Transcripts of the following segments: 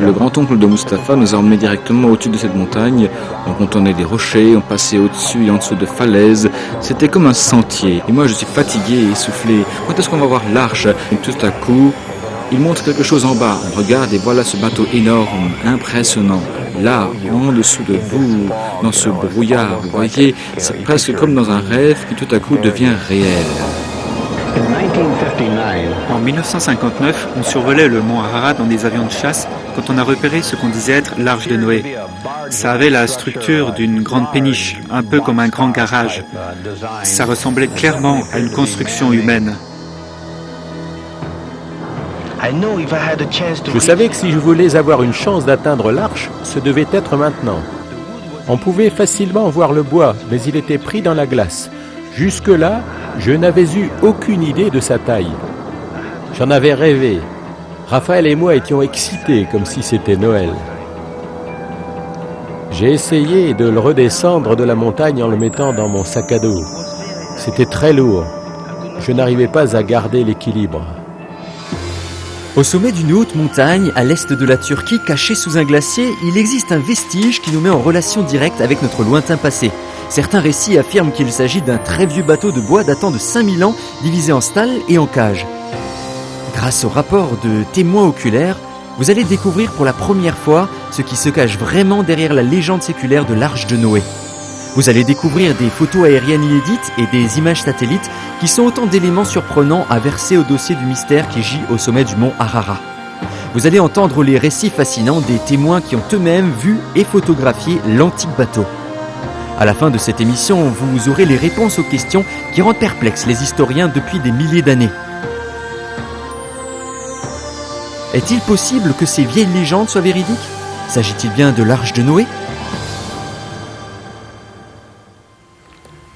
Le grand-oncle de Mustapha nous a emmenés directement au-dessus de cette montagne. On contournait des rochers, on passait au-dessus et en dessous de falaises. C'était comme un sentier. Et moi, je suis fatigué et essoufflé. Quand est-ce qu'on va voir l'arche? Et tout à coup, il montre quelque chose en bas. On regarde et voilà ce bateau énorme, impressionnant. Là, en dessous de vous, dans ce brouillard, vous voyez, c'est presque comme dans un rêve qui tout à coup devient réel. En 1959, on survolait le mont Ararat dans des avions de chasse quand on a repéré ce qu'on disait être l'arche de Noé. Ça avait la structure d'une grande péniche, un peu comme un grand garage. Ça ressemblait clairement à une construction humaine. Je savais que si je voulais avoir une chance d'atteindre l'arche, ce devait être maintenant. On pouvait facilement voir le bois, mais il était pris dans la glace. Jusque-là, je n'avais eu aucune idée de sa taille. J'en avais rêvé. Raphaël et moi étions excités comme si c'était Noël. J'ai essayé de le redescendre de la montagne en le mettant dans mon sac à dos. C'était très lourd. Je n'arrivais pas à garder l'équilibre. Au sommet d'une haute montagne, à l'est de la Turquie, cachée sous un glacier, il existe un vestige qui nous met en relation directe avec notre lointain passé. Certains récits affirment qu'il s'agit d'un très vieux bateau de bois datant de 5000 ans, divisé en stalles et en cages. Grâce au rapport de témoins oculaires, vous allez découvrir pour la première fois ce qui se cache vraiment derrière la légende séculaire de l'Arche de Noé. Vous allez découvrir des photos aériennes inédites et des images satellites qui sont autant d'éléments surprenants à verser au dossier du mystère qui gît au sommet du mont Ararat. Vous allez entendre les récits fascinants des témoins qui ont eux-mêmes vu et photographié l'antique bateau. À la fin de cette émission, vous aurez les réponses aux questions qui rendent perplexes les historiens depuis des milliers d'années. Est-il possible que ces vieilles légendes soient véridiques? S'agit-il bien de l'Arche de Noé?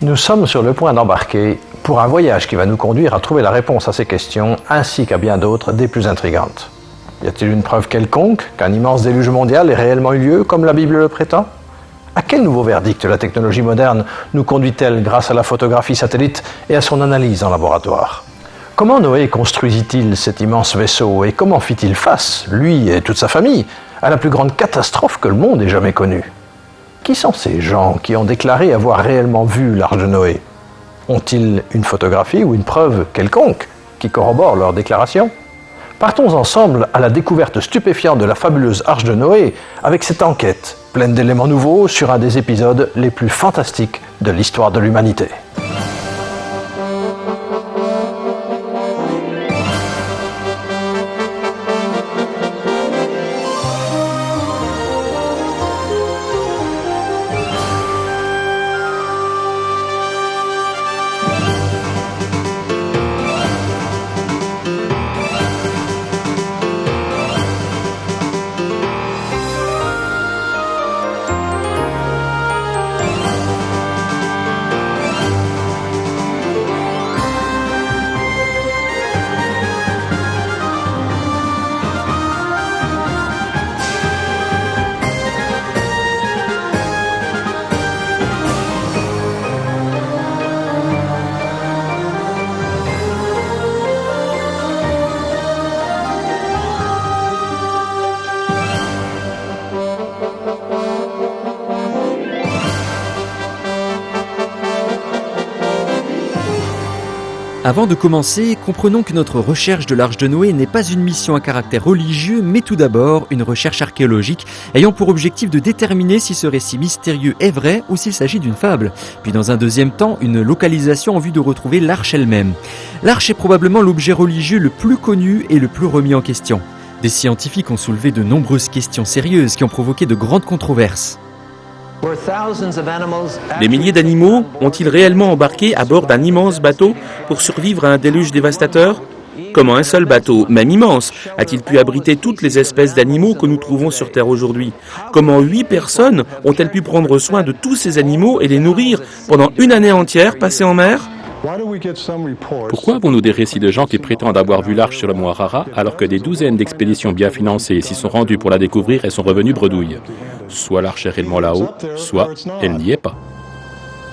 Nous sommes sur le point d'embarquer pour un voyage qui va nous conduire à trouver la réponse à ces questions, ainsi qu'à bien d'autres des plus intrigantes. Y a-t-il une preuve quelconque qu'un immense déluge mondial ait réellement eu lieu, comme la Bible le prétend? À quel nouveau verdict la technologie moderne nous conduit-elle grâce à la photographie satellite et à son analyse en laboratoire? Comment Noé construisit-il cet immense vaisseau et comment fit-il face, lui et toute sa famille, à la plus grande catastrophe que le monde ait jamais connue? Qui sont ces gens qui ont déclaré avoir réellement vu l'Arche de Noé? Ont-ils une photographie ou une preuve quelconque qui corrobore leur déclaration? Partons ensemble à la découverte stupéfiante de la fabuleuse Arche de Noé avec cette enquête pleine d'éléments nouveaux sur un des épisodes les plus fantastiques de l'histoire de l'humanité. Avant de commencer, comprenons que notre recherche de l'Arche de Noé n'est pas une mission à caractère religieux, mais tout d'abord une recherche archéologique ayant pour objectif de déterminer si ce récit mystérieux est vrai ou s'il s'agit d'une fable. Puis dans un deuxième temps, une localisation en vue de retrouver l'arche elle-même. L'arche est probablement l'objet religieux le plus connu et le plus remis en question. Des scientifiques ont soulevé de nombreuses questions sérieuses qui ont provoqué de grandes controverses. Des milliers d'animaux ont-ils réellement embarqué à bord d'un immense bateau pour survivre à un déluge dévastateur? Comment un seul bateau, même immense, a-t-il pu abriter toutes les espèces d'animaux que nous trouvons sur Terre aujourd'hui? Comment 8 personnes ont-elles pu prendre soin de tous ces animaux et les nourrir pendant une année entière passée en mer? Pourquoi avons-nous des récits de gens qui prétendent avoir vu l'arche sur le mont Ararat alors que des douzaines d'expéditions bien financées s'y sont rendues pour la découvrir et sont revenues bredouilles? Soit l'arche est réellement là-haut, soit elle n'y est pas.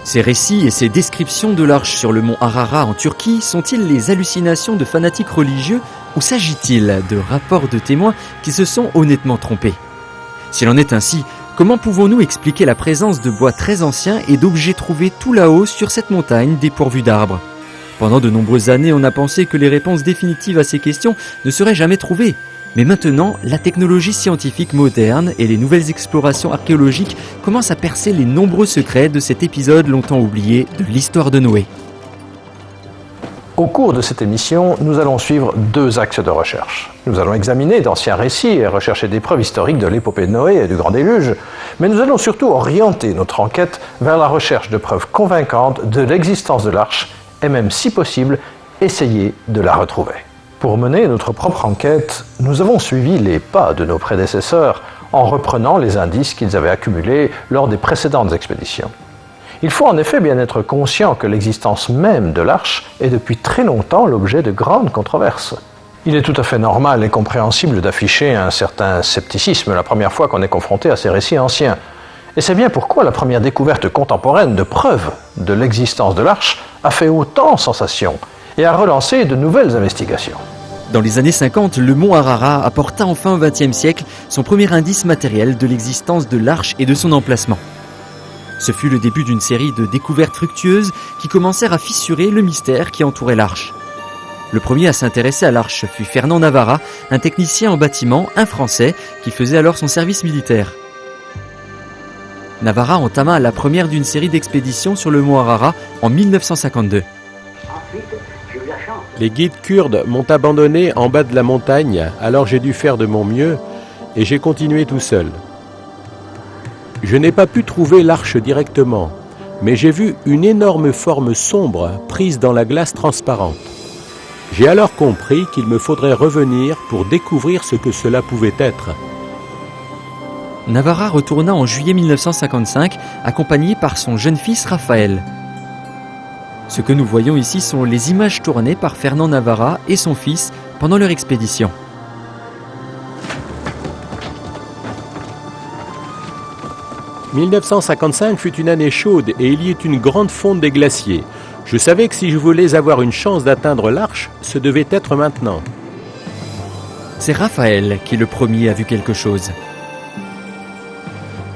Ces récits et ces descriptions de l'arche sur le mont Ararat en Turquie sont-ils les hallucinations de fanatiques religieux ou s'agit-il de rapports de témoins qui se sont honnêtement trompés? S'il en est ainsi, comment pouvons-nous expliquer la présence de bois très anciens et d'objets trouvés tout là-haut sur cette montagne dépourvue d'arbres? Pendant de nombreuses années, on a pensé que les réponses définitives à ces questions ne seraient jamais trouvées. Mais maintenant, la technologie scientifique moderne et les nouvelles explorations archéologiques commencent à percer les nombreux secrets de cet épisode longtemps oublié de l'histoire de Noé. Au cours de cette émission, nous allons suivre deux axes de recherche. Nous allons examiner d'anciens récits et rechercher des preuves historiques de l'épopée de Noé et du Grand Déluge, mais nous allons surtout orienter notre enquête vers la recherche de preuves convaincantes de l'existence de l'arche et même, si possible, essayer de la retrouver. Pour mener notre propre enquête, nous avons suivi les pas de nos prédécesseurs en reprenant les indices qu'ils avaient accumulés lors des précédentes expéditions. Il faut en effet bien être conscient que l'existence même de l'arche est depuis très longtemps l'objet de grandes controverses. Il est tout à fait normal et compréhensible d'afficher un certain scepticisme la première fois qu'on est confronté à ces récits anciens. Et c'est bien pourquoi la première découverte contemporaine de preuves de l'existence de l'arche a fait autant sensation et a relancé de nouvelles investigations. Dans les années 50, le mont Ararat apporta enfin au XXe siècle son premier indice matériel de l'existence de l'arche et de son emplacement. Ce fut le début d'une série de découvertes fructueuses qui commencèrent à fissurer le mystère qui entourait l'arche. Le premier à s'intéresser à l'arche fut Fernand Navarra, un technicien en bâtiment, un Français, qui faisait alors son service militaire. Navarra entama la première d'une série d'expéditions sur le mont Ararat en 1952. Les guides kurdes m'ont abandonné en bas de la montagne, alors j'ai dû faire de mon mieux et j'ai continué tout seul. Je n'ai pas pu trouver l'arche directement, mais j'ai vu une énorme forme sombre prise dans la glace transparente. J'ai alors compris qu'il me faudrait revenir pour découvrir ce que cela pouvait être. Navarra retourna en juillet 1955, accompagné par son jeune fils Raphaël. Ce que nous voyons ici sont les images tournées par Fernand Navarra et son fils pendant leur expédition. « 1955 fut une année chaude et il y eut une grande fonte des glaciers. Je savais que si je voulais avoir une chance d'atteindre l'arche, ce devait être maintenant. » C'est Raphaël qui le premier a vu quelque chose.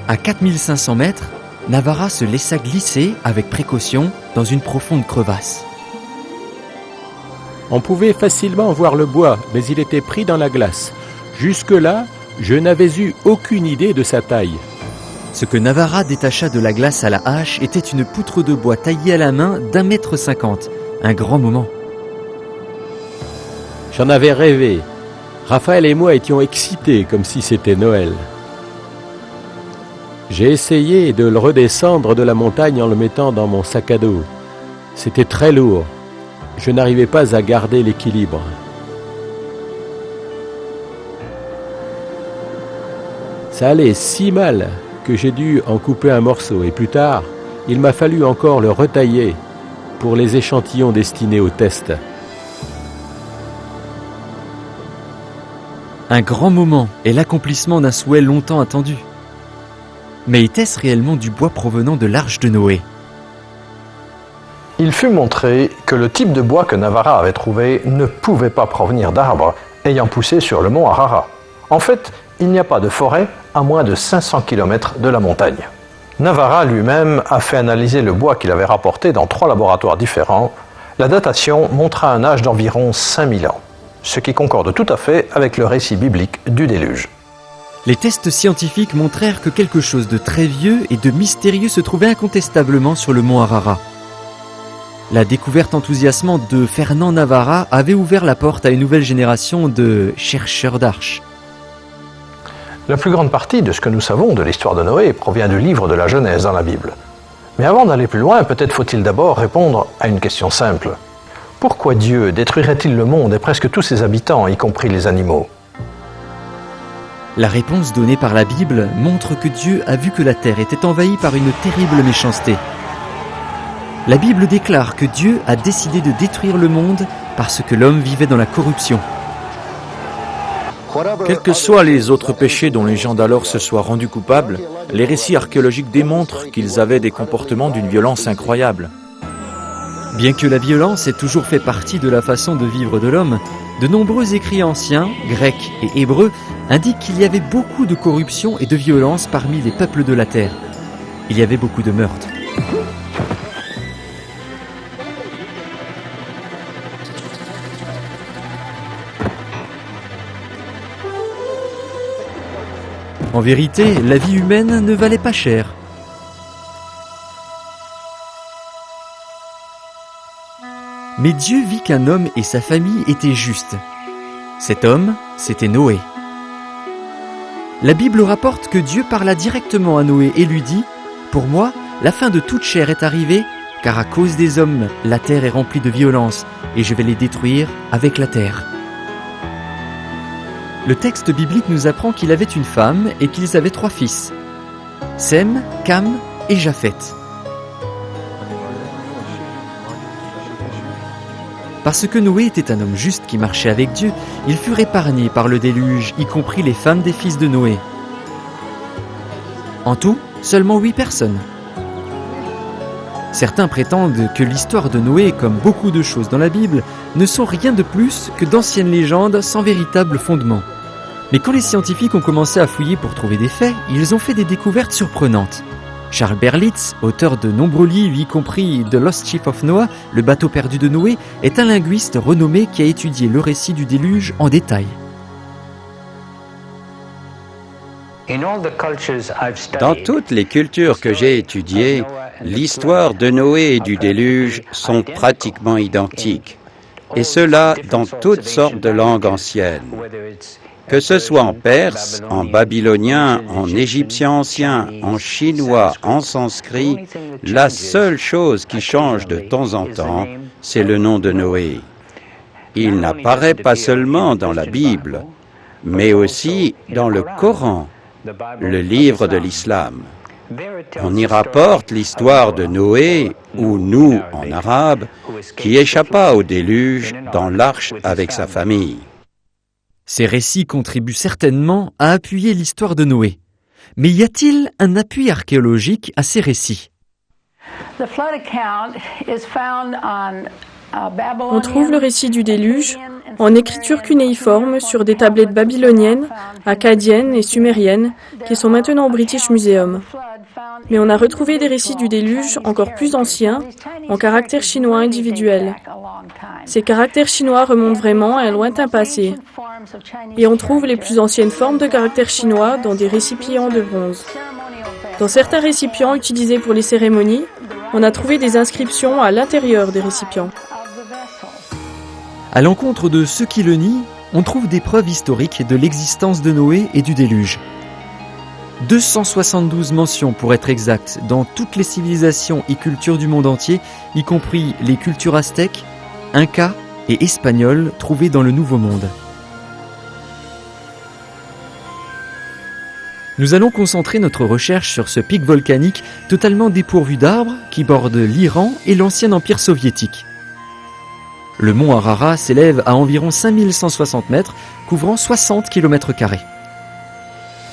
À 4500 mètres, Navarra se laissa glisser avec précaution dans une profonde crevasse. On pouvait facilement voir le bois, mais il était pris dans la glace. Jusque-là, je n'avais eu aucune idée de sa taille. Ce que Navarra détacha de la glace à la hache était une poutre de bois taillée à la main d'1,50 m, un grand moment. J'en avais rêvé. Raphaël et moi étions excités comme si c'était Noël. J'ai essayé de le redescendre de la montagne en le mettant dans mon sac à dos. C'était très lourd. Je n'arrivais pas à garder l'équilibre. Ça allait si mal que j'ai dû en couper un morceau et plus tard, il m'a fallu encore le retailler pour les échantillons destinés au test. Un grand moment et l'accomplissement d'un souhait longtemps attendu. Mais était-ce réellement du bois provenant de l'arche de Noé? Il fut montré que le type de bois que Navarra avait trouvé ne pouvait pas provenir d'arbres ayant poussé sur le mont Ararat. En fait, il n'y a pas de forêt à moins de 500 km de la montagne. Navarra lui-même a fait analyser le bois qu'il avait rapporté dans 3 laboratoires différents. La datation montra un âge d'environ 5000 ans, ce qui concorde tout à fait avec le récit biblique du déluge. Les tests scientifiques montrèrent que quelque chose de très vieux et de mystérieux se trouvait incontestablement sur le mont Ararat. La découverte enthousiasmante de Fernand Navarra avait ouvert la porte à une nouvelle génération de chercheurs d'arches. La plus grande partie de ce que nous savons de l'histoire de Noé provient du livre de la Genèse dans la Bible. Mais avant d'aller plus loin, peut-être faut-il d'abord répondre à une question simple. Pourquoi Dieu détruirait-il le monde et presque tous ses habitants, y compris les animaux ? La réponse donnée par la Bible montre que Dieu a vu que la terre était envahie par une terrible méchanceté. La Bible déclare que Dieu a décidé de détruire le monde parce que l'homme vivait dans la corruption. Quels que soient les autres péchés dont les gens d'alors se soient rendus coupables, les récits archéologiques démontrent qu'ils avaient des comportements d'une violence incroyable. Bien que la violence ait toujours fait partie de la façon de vivre de l'homme, de nombreux écrits anciens, grecs et hébreux, indiquent qu'il y avait beaucoup de corruption et de violence parmi les peuples de la terre. Il y avait beaucoup de meurtres. En vérité, la vie humaine ne valait pas cher. Mais Dieu vit qu'un homme et sa famille étaient justes. Cet homme, c'était Noé. La Bible rapporte que Dieu parla directement à Noé et lui dit « Pour moi, la fin de toute chair est arrivée, car à cause des hommes, la terre est remplie de violence, et je vais les détruire avec la terre. » Le texte biblique nous apprend qu'il avait une femme et qu'ils avaient 3 fils, Sem, Cam et Japheth. Parce que Noé était un homme juste qui marchait avec Dieu, ils furent épargnés par le déluge, y compris les femmes des fils de Noé. En tout, seulement 8 personnes. Certains prétendent que l'histoire de Noé, comme beaucoup de choses dans la Bible, ne sont rien de plus que d'anciennes légendes sans véritable fondement. Mais quand les scientifiques ont commencé à fouiller pour trouver des faits, ils ont fait des découvertes surprenantes. Charles Berlitz, auteur de nombreux livres, y compris The Lost Ship of Noah, le bateau perdu de Noé, est un linguiste renommé qui a étudié le récit du déluge en détail. Dans toutes les cultures que j'ai étudiées, l'histoire de Noé et du déluge sont pratiquement identiques, et cela dans toutes sortes de langues anciennes. Que ce soit en perse, en babylonien, en égyptien ancien, en chinois, en sanskrit, la seule chose qui change de temps en temps, c'est le nom de Noé. Il n'apparaît pas seulement dans la Bible, mais aussi dans le Coran, le livre de l'islam. On y rapporte l'histoire de Noé, ou Nuh en arabe, qui échappa au déluge dans l'arche avec sa famille. Ces récits contribuent certainement à appuyer l'histoire de Noé. Mais y a-t-il un appui archéologique à ces récits ? On trouve le récit du déluge en écriture cunéiforme sur des tablettes babyloniennes, akkadiennes et sumériennes qui sont maintenant au British Museum. Mais on a retrouvé des récits du déluge encore plus anciens, en caractères chinois individuels. Ces caractères chinois remontent vraiment à un lointain passé. Et on trouve les plus anciennes formes de caractères chinois dans des récipients de bronze. Dans certains récipients utilisés pour les cérémonies, on a trouvé des inscriptions à l'intérieur des récipients. À l'encontre de ceux qui le nient, on trouve des preuves historiques de l'existence de Noé et du déluge. 272 mentions pour être exact dans toutes les civilisations et cultures du monde entier, y compris les cultures aztèques, incas et espagnoles trouvées dans le Nouveau Monde. Nous allons concentrer notre recherche sur ce pic volcanique totalement dépourvu d'arbres qui borde l'Iran et l'ancien empire soviétique. Le mont Ararat s'élève à environ 5160 mètres, couvrant 60 km².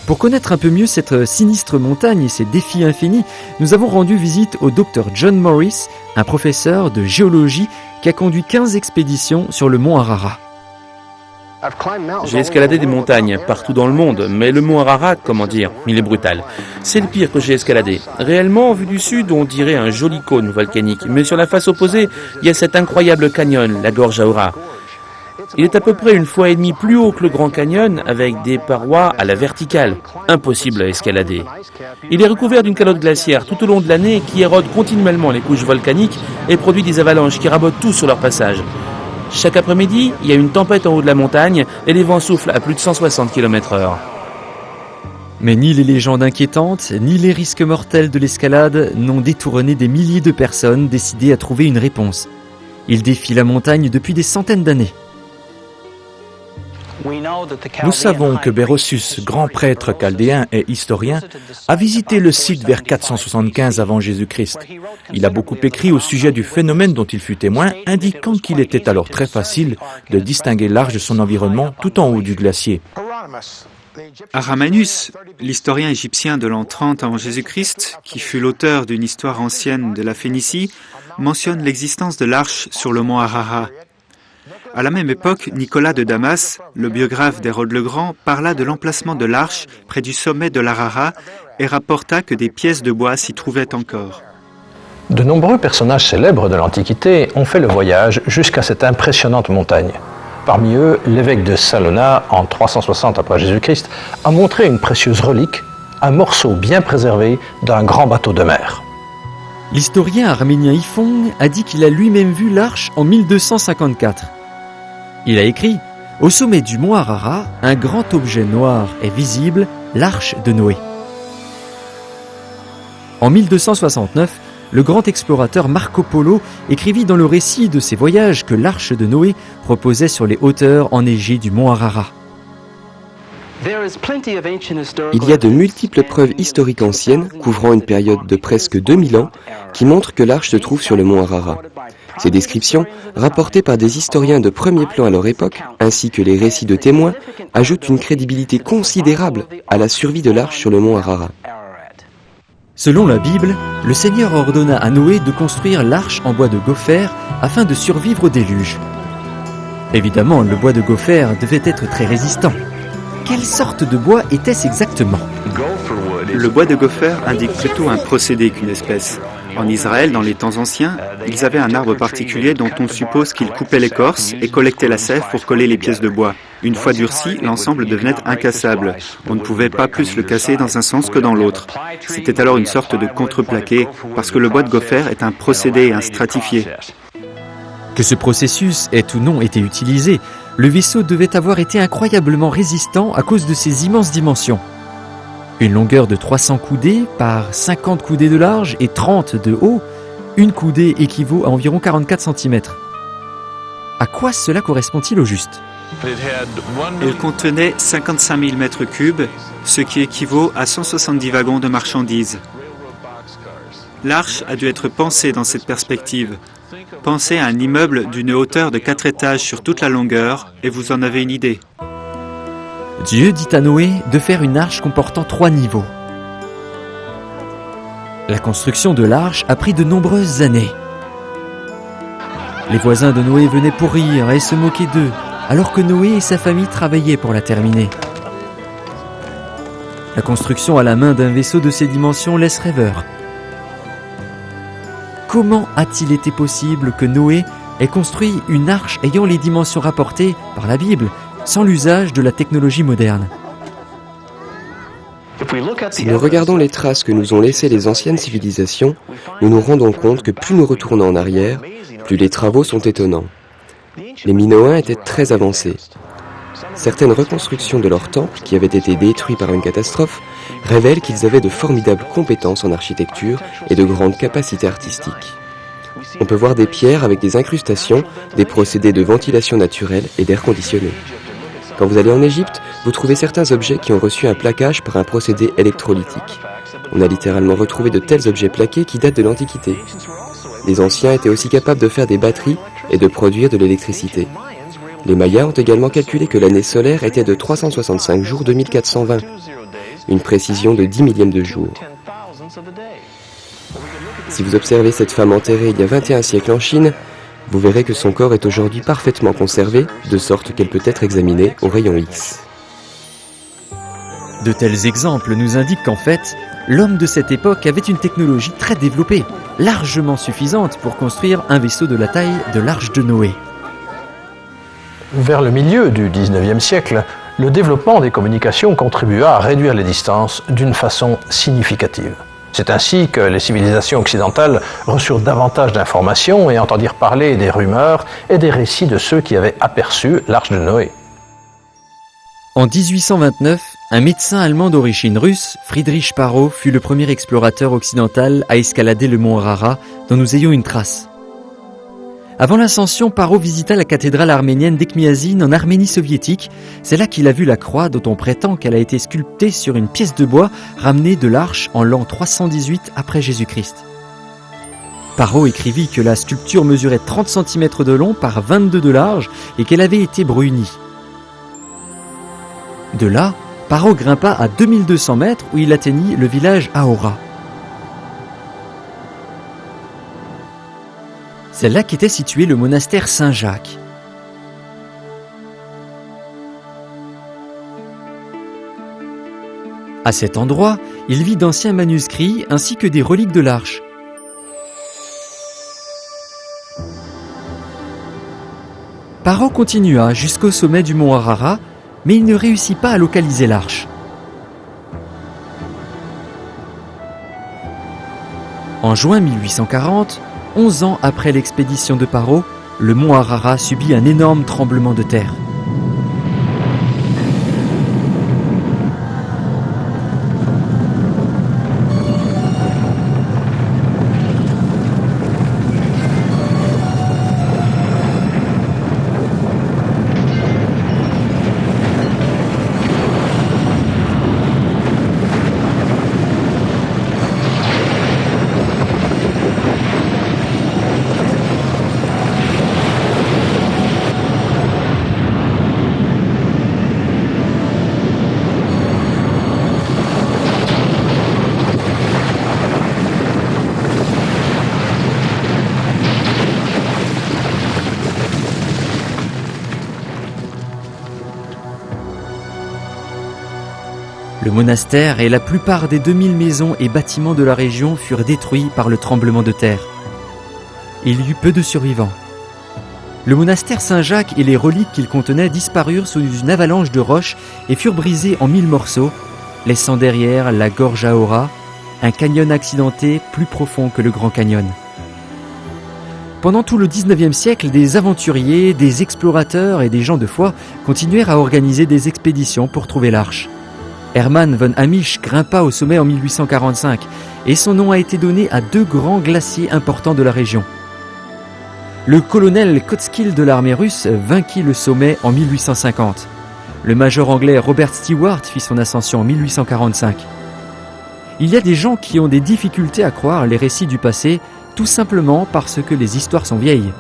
Pour connaître un peu mieux cette sinistre montagne et ses défis infinis, nous avons rendu visite au Dr John Morris, un professeur de géologie qui a conduit 15 expéditions sur le mont Ararat. J'ai escaladé des montagnes partout dans le monde, mais le mont Ararat, comment dire, il est brutal. C'est le pire que j'ai escaladé. Réellement, vu du sud, on dirait un joli cône volcanique, mais sur la face opposée, il y a cet incroyable canyon, la gorge Aura. Il est à peu près 1,5 fois plus haut que le Grand Canyon, avec des parois à la verticale. Impossible à escalader. Il est recouvert d'une calotte glaciaire tout au long de l'année qui érode continuellement les couches volcaniques et produit des avalanches qui rabotent tout sur leur passage. Chaque après-midi, il y a une tempête en haut de la montagne et les vents soufflent à plus de 160 km/h. Mais ni les légendes inquiétantes, ni les risques mortels de l'escalade n'ont détourné des milliers de personnes décidées à trouver une réponse. Ils défient la montagne depuis des centaines d'années. Nous savons que Berossus, grand prêtre chaldéen et historien, a visité le site vers 475 avant Jésus-Christ. Il a beaucoup écrit au sujet du phénomène dont il fut témoin, indiquant qu'il était alors très facile de distinguer l'arche de son environnement tout en haut du glacier. Aramanus, l'historien égyptien de l'an 30 avant Jésus-Christ, qui fut l'auteur d'une histoire ancienne de la Phénicie, mentionne l'existence de l'arche sur le mont Ararat. À la même époque, Nicolas de Damas, le biographe d'Hérode le Grand, parla de l'emplacement de l'arche près du sommet de l'Ararat et rapporta que des pièces de bois s'y trouvaient encore. De nombreux personnages célèbres de l'Antiquité ont fait le voyage jusqu'à cette impressionnante montagne. Parmi eux, l'évêque de Salona, en 360 après Jésus-Christ, a montré une précieuse relique, un morceau bien préservé d'un grand bateau de mer. L'historien arménien Yfong a dit qu'il a lui-même vu l'arche en 1254. Il a écrit « Au sommet du mont Ararat, un grand objet noir est visible, l'arche de Noé ». En 1269, le grand explorateur Marco Polo écrivit dans le récit de ses voyages que l'arche de Noé reposait sur les hauteurs enneigées du mont Ararat. Il y a de multiples preuves historiques anciennes, couvrant une période de presque 2000 ans, qui montrent que l'arche se trouve sur le mont Ararat. Ces descriptions, rapportées par des historiens de premier plan à leur époque, ainsi que les récits de témoins, ajoutent une crédibilité considérable à la survie de l'arche sur le mont Ararat. Selon la Bible, le Seigneur ordonna à Noé de construire l'arche en bois de gopher afin de survivre au déluge. Évidemment, le bois de gopher devait être très résistant. Quelle sorte de bois était-ce exactement ? Le bois de gopher indique plutôt un procédé qu'une espèce. En Israël, dans les temps anciens, ils avaient un arbre particulier dont on suppose qu'ils coupaient l'écorce et collectaient la sève pour coller les pièces de bois. Une fois durci, l'ensemble devenait incassable. On ne pouvait pas plus le casser dans un sens que dans l'autre. C'était alors une sorte de contreplaqué, parce que le bois de gopher est un procédé, un stratifié. Que ce processus ait ou non été utilisé, le vaisseau devait avoir été incroyablement résistant à cause de ses immenses dimensions. Une longueur de 300 coudées par 50 coudées de large et 30 de haut, une coudée équivaut à environ 44 cm. À quoi cela correspond-il au juste ? Elle contenait 55 000 mètres cubes, ce qui équivaut à 170 wagons de marchandises. L'arche a dû être pensée dans cette perspective. Pensez à un immeuble d'une hauteur de 4 étages sur toute la longueur et vous en avez une idée. Dieu dit à Noé de faire une arche comportant 3 niveaux. La construction de l'arche a pris de nombreuses années. Les voisins de Noé venaient pour rire et se moquer d'eux, alors que Noé et sa famille travaillaient pour la terminer. La construction à la main d'un vaisseau de ces dimensions laisse rêveur. Comment a-t-il été possible que Noé ait construit une arche ayant les dimensions rapportées par la Bible, sans l'usage de la technologie moderne ? Si nous regardons les traces que nous ont laissées les anciennes civilisations, nous nous rendons compte que plus nous retournons en arrière, plus les travaux sont étonnants. Les Minoens étaient très avancés. Certaines reconstructions de leurs temples, qui avaient été détruits par une catastrophe, révèlent qu'ils avaient de formidables compétences en architecture et de grandes capacités artistiques. On peut voir des pierres avec des incrustations, des procédés de ventilation naturelle et d'air conditionné. Quand vous allez en Égypte, vous trouvez certains objets qui ont reçu un plaquage par un procédé électrolytique. On a littéralement retrouvé de tels objets plaqués qui datent de l'Antiquité. Les anciens étaient aussi capables de faire des batteries et de produire de l'électricité. Les Mayas ont également calculé que l'année solaire était de 365 jours 2420, une précision de 10 millièmes de jour. Si vous observez cette femme enterrée il y a 21 siècles en Chine, vous verrez que son corps est aujourd'hui parfaitement conservé, de sorte qu'elle peut être examinée au rayon X. De tels exemples nous indiquent qu'en fait, l'homme de cette époque avait une technologie très développée, largement suffisante pour construire un vaisseau de la taille de l'arche de Noé. Vers le milieu du XIXe siècle, le développement des communications contribua à réduire les distances d'une façon significative. C'est ainsi que les civilisations occidentales reçurent davantage d'informations et entendirent parler des rumeurs et des récits de ceux qui avaient aperçu l'arche de Noé. En 1829, un médecin allemand d'origine russe, Friedrich Parrot, fut le premier explorateur occidental à escalader le mont Ararat dont nous ayons une trace. Avant l'ascension, Paro visita la cathédrale arménienne d'Ekmiazine en Arménie soviétique. C'est là qu'il a vu la croix dont on prétend qu'elle a été sculptée sur une pièce de bois ramenée de l'Arche en l'an 318 après Jésus-Christ. Paro écrivit que la sculpture mesurait 30 cm de long par 22 de large et qu'elle avait été brunie. De là, Paro grimpa à 2200 mètres où il atteignit le village Ahora. C'est là qu'était situé le monastère Saint-Jacques. À cet endroit, il vit d'anciens manuscrits ainsi que des reliques de l'Arche. Paro continua jusqu'au sommet du mont Ararat, mais il ne réussit pas à localiser l'Arche. En juin 1840, 11 ans après l'expédition de Paro, le mont Ararat subit un énorme tremblement de terre. Le monastère et la plupart des 2000 maisons et bâtiments de la région furent détruits par le tremblement de terre. Il y eut peu de survivants. Le monastère Saint-Jacques et les reliques qu'il contenait disparurent sous une avalanche de roches et furent brisés en 1000 morceaux, laissant derrière la gorge Ahora, un canyon accidenté plus profond que le Grand Canyon. Pendant tout le 19e siècle, des aventuriers, des explorateurs et des gens de foi continuèrent à organiser des expéditions pour trouver l'Arche. Hermann von Hamisch grimpa au sommet en 1845 et son nom a été donné à 2 grands glaciers importants de la région. Le colonel Kotskill de l'armée russe vainquit le sommet en 1850. Le major anglais Robert Stewart fit son ascension en 1845. Il y a des gens qui ont des difficultés à croire les récits du passé tout simplement parce que les histoires sont vieilles.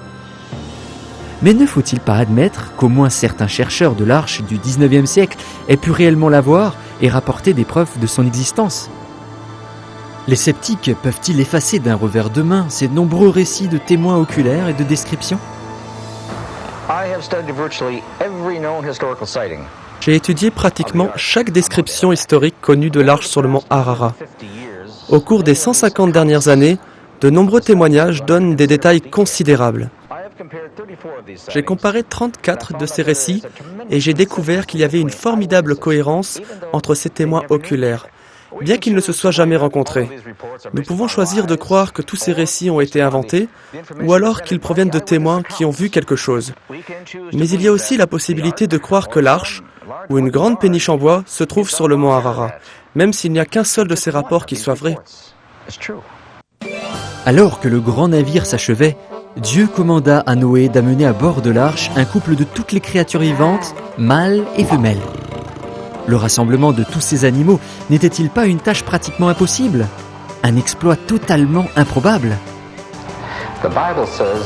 Mais ne faut-il pas admettre qu'au moins certains chercheurs de l'Arche du 19e siècle aient pu réellement la voir et rapporter des preuves de son existence? Les sceptiques peuvent-ils effacer d'un revers de main ces nombreux récits de témoins oculaires et de descriptions? J'ai étudié pratiquement chaque description historique connue de l'Arche sur le mont Ararat. Au cours des 150 dernières années, de nombreux témoignages donnent des détails considérables. J'ai comparé 34 de ces récits et j'ai découvert qu'il y avait une formidable cohérence entre ces témoins oculaires, bien qu'ils ne se soient jamais rencontrés. Nous pouvons choisir de croire que tous ces récits ont été inventés ou alors qu'ils proviennent de témoins qui ont vu quelque chose. Mais il y a aussi la possibilité de croire que l'Arche, ou une grande péniche en bois, se trouve sur le mont Ararat, même s'il n'y a qu'un seul de ces rapports qui soit vrai. Alors que le grand navire s'achevait, Dieu commanda à Noé d'amener à bord de l'arche un couple de toutes les créatures vivantes, mâles et femelles. Le rassemblement de tous ces animaux n'était-il pas une tâche pratiquement impossible? Un exploit totalement improbable?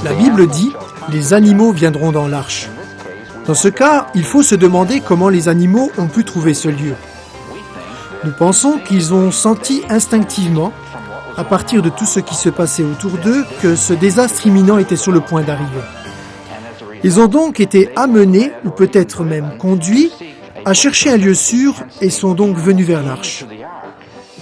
La Bible dit « Les animaux viendront dans l'arche ». Dans ce cas, il faut se demander comment les animaux ont pu trouver ce lieu. Nous pensons qu'ils ont senti instinctivement, à partir de tout ce qui se passait autour d'eux, que ce désastre imminent était sur le point d'arriver. Ils ont donc été amenés, ou peut-être même conduits, à chercher un lieu sûr et sont donc venus vers l'arche.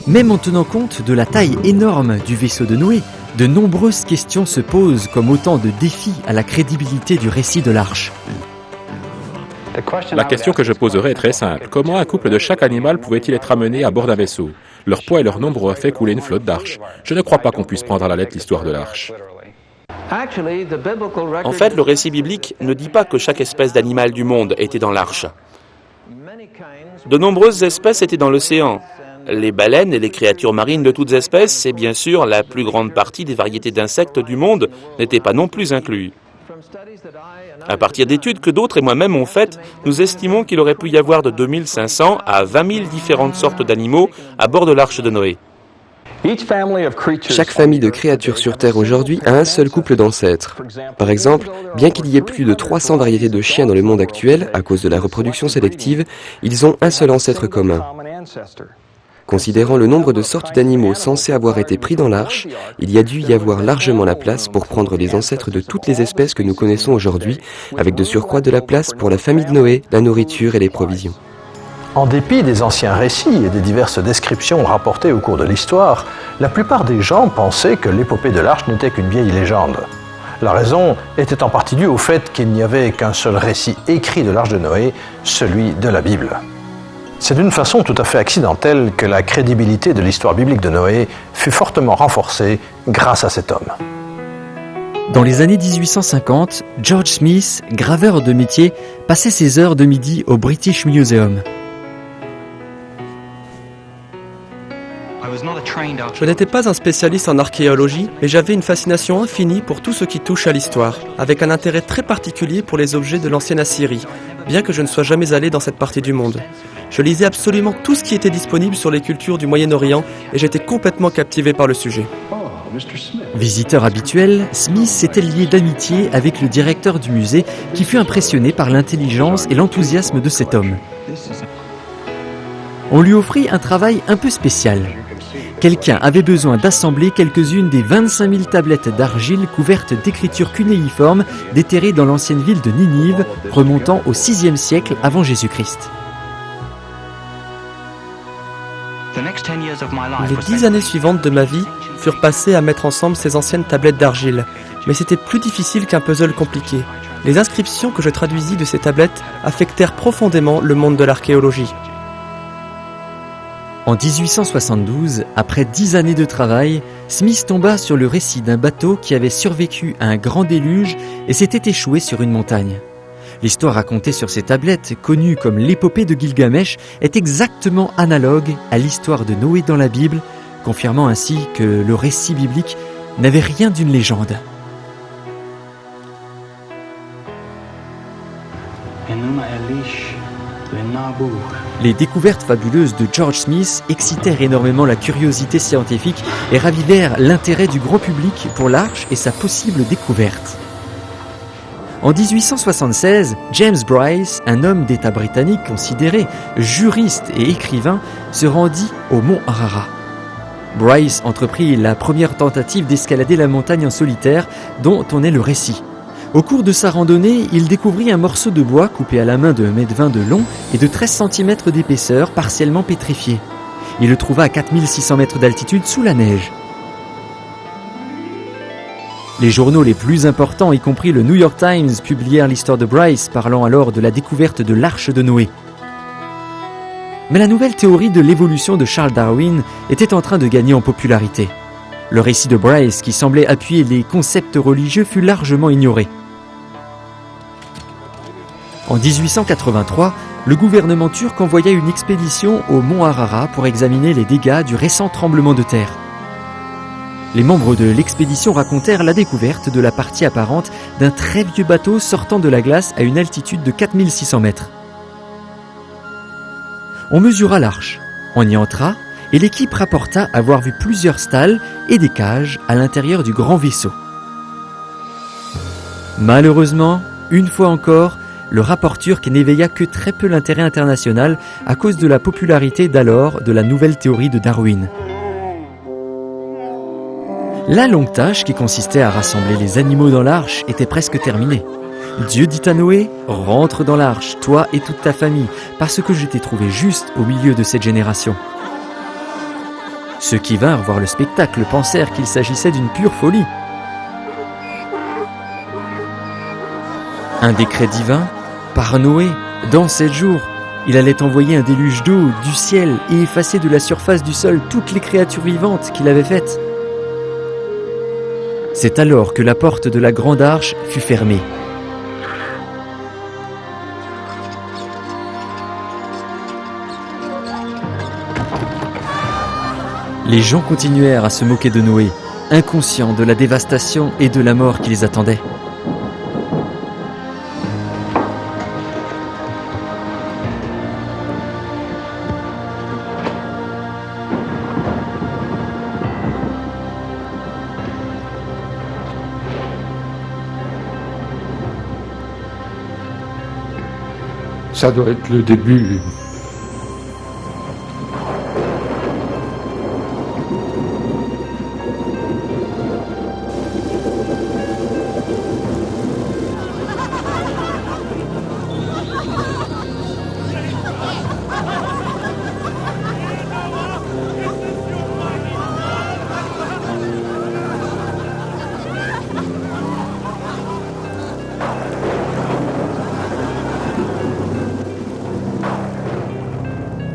Même en tenant compte de la taille énorme du vaisseau de Noé, de nombreuses questions se posent comme autant de défis à la crédibilité du récit de l'arche. La question que je poserai est très simple. Comment un couple de chaque animal pouvait-il être amené à bord d'un vaisseau? Leur poids et leur nombre auraient fait couler une flotte d'arches. Je ne crois pas qu'on puisse prendre à la lettre l'histoire de l'arche. En fait, le récit biblique ne dit pas que chaque espèce d'animal du monde était dans l'arche. De nombreuses espèces étaient dans l'océan. Les baleines et les créatures marines de toutes espèces, et bien sûr la plus grande partie des variétés d'insectes du monde n'étaient pas non plus inclus. À partir d'études que d'autres et moi-même ont faites, nous estimons qu'il aurait pu y avoir de 2500 à 20 000 différentes sortes d'animaux à bord de l'arche de Noé. Chaque famille de créatures sur Terre aujourd'hui a un seul couple d'ancêtres. Par exemple, bien qu'il y ait plus de 300 variétés de chiens dans le monde actuel, à cause de la reproduction sélective, ils ont un seul ancêtre commun. Considérant le nombre de sortes d'animaux censés avoir été pris dans l'arche, il y a dû y avoir largement la place pour prendre les ancêtres de toutes les espèces que nous connaissons aujourd'hui, avec de surcroît de la place pour la famille de Noé, la nourriture et les provisions. En dépit des anciens récits et des diverses descriptions rapportées au cours de l'histoire, la plupart des gens pensaient que l'épopée de l'arche n'était qu'une vieille légende. La raison était en partie due au fait qu'il n'y avait qu'un seul récit écrit de l'arche de Noé, celui de la Bible. C'est d'une façon tout à fait accidentelle que la crédibilité de l'histoire biblique de Noé fut fortement renforcée grâce à cet homme. Dans les années 1850, George Smith, graveur de métier, passait ses heures de midi au British Museum. Je n'étais pas un spécialiste en archéologie, mais j'avais une fascination infinie pour tout ce qui touche à l'histoire, avec un intérêt très particulier pour les objets de l'ancienne Assyrie, bien que je ne sois jamais allé dans cette partie du monde. Je lisais absolument tout ce qui était disponible sur les cultures du Moyen-Orient et j'étais complètement captivé par le sujet. Visiteur habituel, Smith s'était lié d'amitié avec le directeur du musée qui fut impressionné par l'intelligence et l'enthousiasme de cet homme. On lui offrit un travail un peu spécial. Quelqu'un avait besoin d'assembler quelques-unes des 25 000 tablettes d'argile couvertes d'écritures cunéiformes déterrées dans l'ancienne ville de Ninive, remontant au VIe siècle avant Jésus-Christ. Les 10 années suivantes de ma vie furent passées à mettre ensemble ces anciennes tablettes d'argile, mais c'était plus difficile qu'un puzzle compliqué. Les inscriptions que je traduisis de ces tablettes affectèrent profondément le monde de l'archéologie. En 1872, après 10 années de travail, Smith tomba sur le récit d'un bateau qui avait survécu à un grand déluge et s'était échoué sur une montagne. L'histoire racontée sur ces tablettes, connue comme l'épopée de Gilgamesh, est exactement analogue à l'histoire de Noé dans la Bible, confirmant ainsi que le récit biblique n'avait rien d'une légende. Les découvertes fabuleuses de George Smith excitèrent énormément la curiosité scientifique et ravivèrent l'intérêt du grand public pour l'arche et sa possible découverte. En 1876, James Bryce, un homme d'État britannique considéré, juriste et écrivain, se rendit au mont Ararat. Bryce entreprit la première tentative d'escalader la montagne en solitaire, dont on est le récit. Au cours de sa randonnée, il découvrit un morceau de bois coupé à la main de 1,20 m de long et de 13 cm d'épaisseur, partiellement pétrifié. Il le trouva à 4600 mètres d'altitude sous la neige. Les journaux les plus importants, y compris le New York Times, publièrent l'histoire de Bryce, parlant alors de la découverte de l'arche de Noé. Mais la nouvelle théorie de l'évolution de Charles Darwin était en train de gagner en popularité. Le récit de Bryce, qui semblait appuyer les concepts religieux, fut largement ignoré. En 1883, le gouvernement turc envoya une expédition au mont Ararat pour examiner les dégâts du récent tremblement de terre. Les membres de l'expédition racontèrent la découverte de la partie apparente d'un très vieux bateau sortant de la glace à une altitude de 4600 mètres. On mesura l'arche, on y entra et l'équipe rapporta avoir vu plusieurs stalles et des cages à l'intérieur du grand vaisseau. Malheureusement, une fois encore, le rapport turc n'éveilla que très peu l'intérêt international à cause de la popularité d'alors de la nouvelle théorie de Darwin. La longue tâche qui consistait à rassembler les animaux dans l'arche était presque terminée. Dieu dit à Noé, « Rentre dans l'arche, toi et toute ta famille, parce que je t'ai trouvé juste au milieu de cette génération. » Ceux qui vinrent voir le spectacle pensèrent qu'il s'agissait d'une pure folie. Un décret divin, par Noé, dans 7 jours, il allait envoyer un déluge d'eau du ciel et effacer de la surface du sol toutes les créatures vivantes qu'il avait faites. C'est alors que la porte de la grande arche fut fermée. Les gens continuèrent à se moquer de Noé, inconscients de la dévastation et de la mort qui les attendait. Ça doit être le début.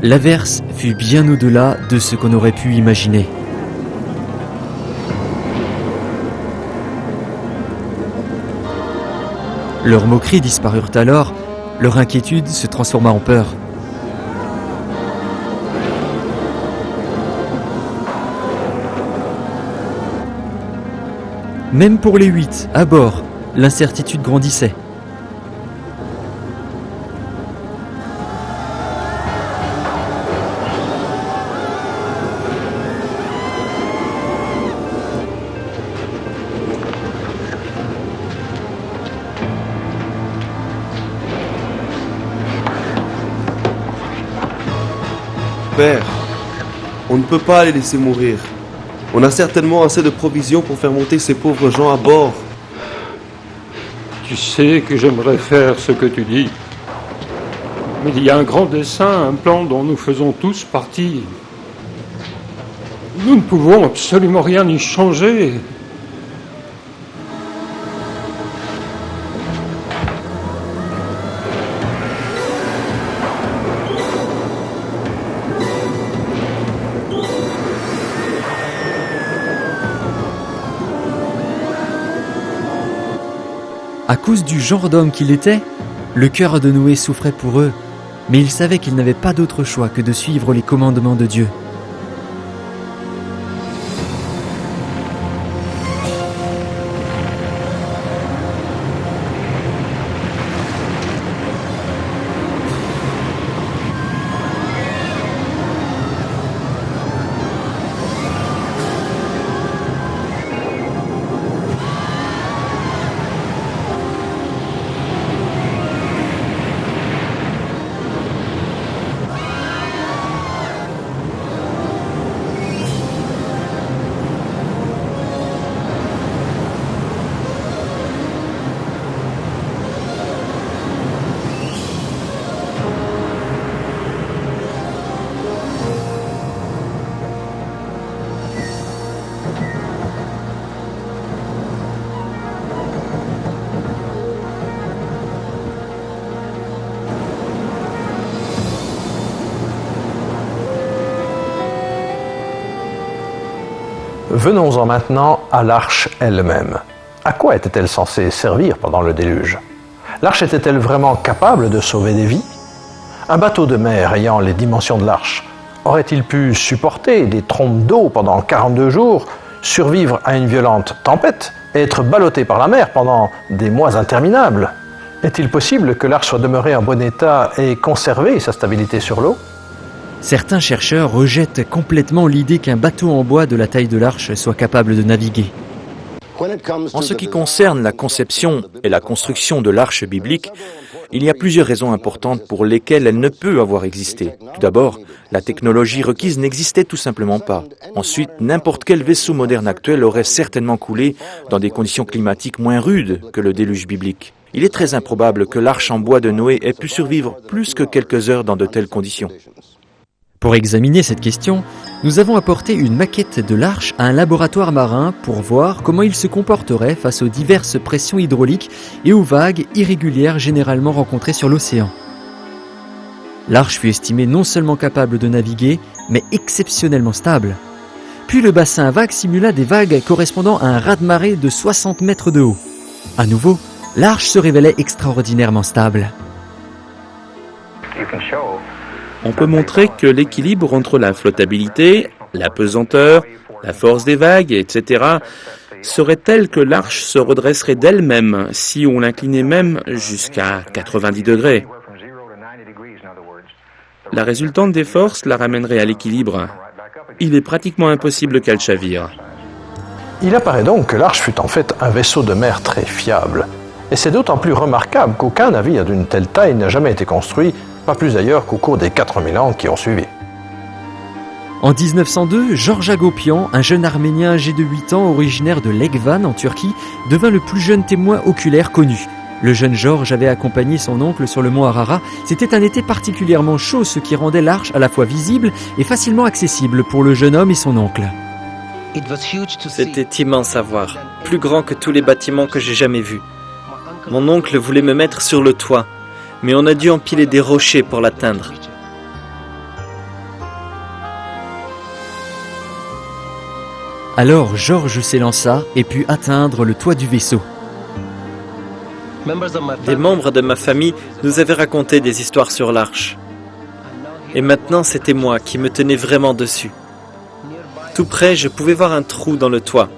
L'averse fut bien au-delà de ce qu'on aurait pu imaginer. Leurs moqueries disparurent alors, leur inquiétude se transforma en peur. Même pour les 8, à bord, l'incertitude grandissait. Père, on ne peut pas les laisser mourir. On a certainement assez de provisions pour faire monter ces pauvres gens à bord. Tu sais que j'aimerais faire ce que tu dis. Mais il y a un grand dessein, un plan dont nous faisons tous partie. Nous ne pouvons absolument rien y changer. À cause du genre d'homme qu'il était, le cœur de Noé souffrait pour eux, mais il savait qu'il n'avait pas d'autre choix que de suivre les commandements de Dieu. Venons-en maintenant à l'arche elle-même. À quoi était-elle censée servir pendant le déluge? L'arche était-elle vraiment capable de sauver des vies? Un bateau de mer ayant les dimensions de l'arche aurait-il pu supporter des trompes d'eau pendant 42 jours, survivre à une violente tempête et être ballotté par la mer pendant des mois interminables? Est-il possible que l'arche soit demeurée en bon état et conservé sa stabilité sur l'eau? Certains chercheurs rejettent complètement l'idée qu'un bateau en bois de la taille de l'arche soit capable de naviguer. En ce qui concerne la conception et la construction de l'arche biblique, il y a plusieurs raisons importantes pour lesquelles elle ne peut avoir existé. Tout d'abord, la technologie requise n'existait tout simplement pas. Ensuite, n'importe quel vaisseau moderne actuel aurait certainement coulé dans des conditions climatiques moins rudes que le déluge biblique. Il est très improbable que l'arche en bois de Noé ait pu survivre plus que quelques heures dans de telles conditions. Pour examiner cette question, nous avons apporté une maquette de l'arche à un laboratoire marin pour voir comment il se comporterait face aux diverses pressions hydrauliques et aux vagues irrégulières généralement rencontrées sur l'océan. L'arche fut estimée non seulement capable de naviguer, mais exceptionnellement stable. Puis le bassin à vagues simula des vagues correspondant à un raz-de-marée de 60 mètres de haut. À nouveau, l'arche se révélait extraordinairement stable. On peut montrer que l'équilibre entre la flottabilité, la pesanteur, la force des vagues, etc., serait tel que l'arche se redresserait d'elle-même si on l'inclinait même jusqu'à 90 degrés. La résultante des forces la ramènerait à l'équilibre. Il est pratiquement impossible qu'elle chavire. Il apparaît donc que l'arche fut en fait un vaisseau de mer très fiable. Et c'est d'autant plus remarquable qu'aucun navire d'une telle taille n'a jamais été construit, pas plus d'ailleurs qu'au cours des 4000 ans qui ont suivi. En 1902, Georges Agopian, un jeune Arménien âgé de 8 ans originaire de Lekvan en Turquie, devint le plus jeune témoin oculaire connu. Le jeune Georges avait accompagné son oncle sur le mont Ararat. C'était un été particulièrement chaud, ce qui rendait l'arche à la fois visible et facilement accessible pour le jeune homme et son oncle. C'était immense à voir, plus grand que tous les bâtiments que j'ai jamais vus. Mon oncle voulait me mettre sur le toit, mais on a dû empiler des rochers pour l'atteindre. Alors Georges s'élança et put atteindre le toit du vaisseau. Des membres de ma famille nous avaient raconté des histoires sur l'arche. Et maintenant, c'était moi qui me tenais vraiment dessus. Tout près, je pouvais voir un trou dans le toit.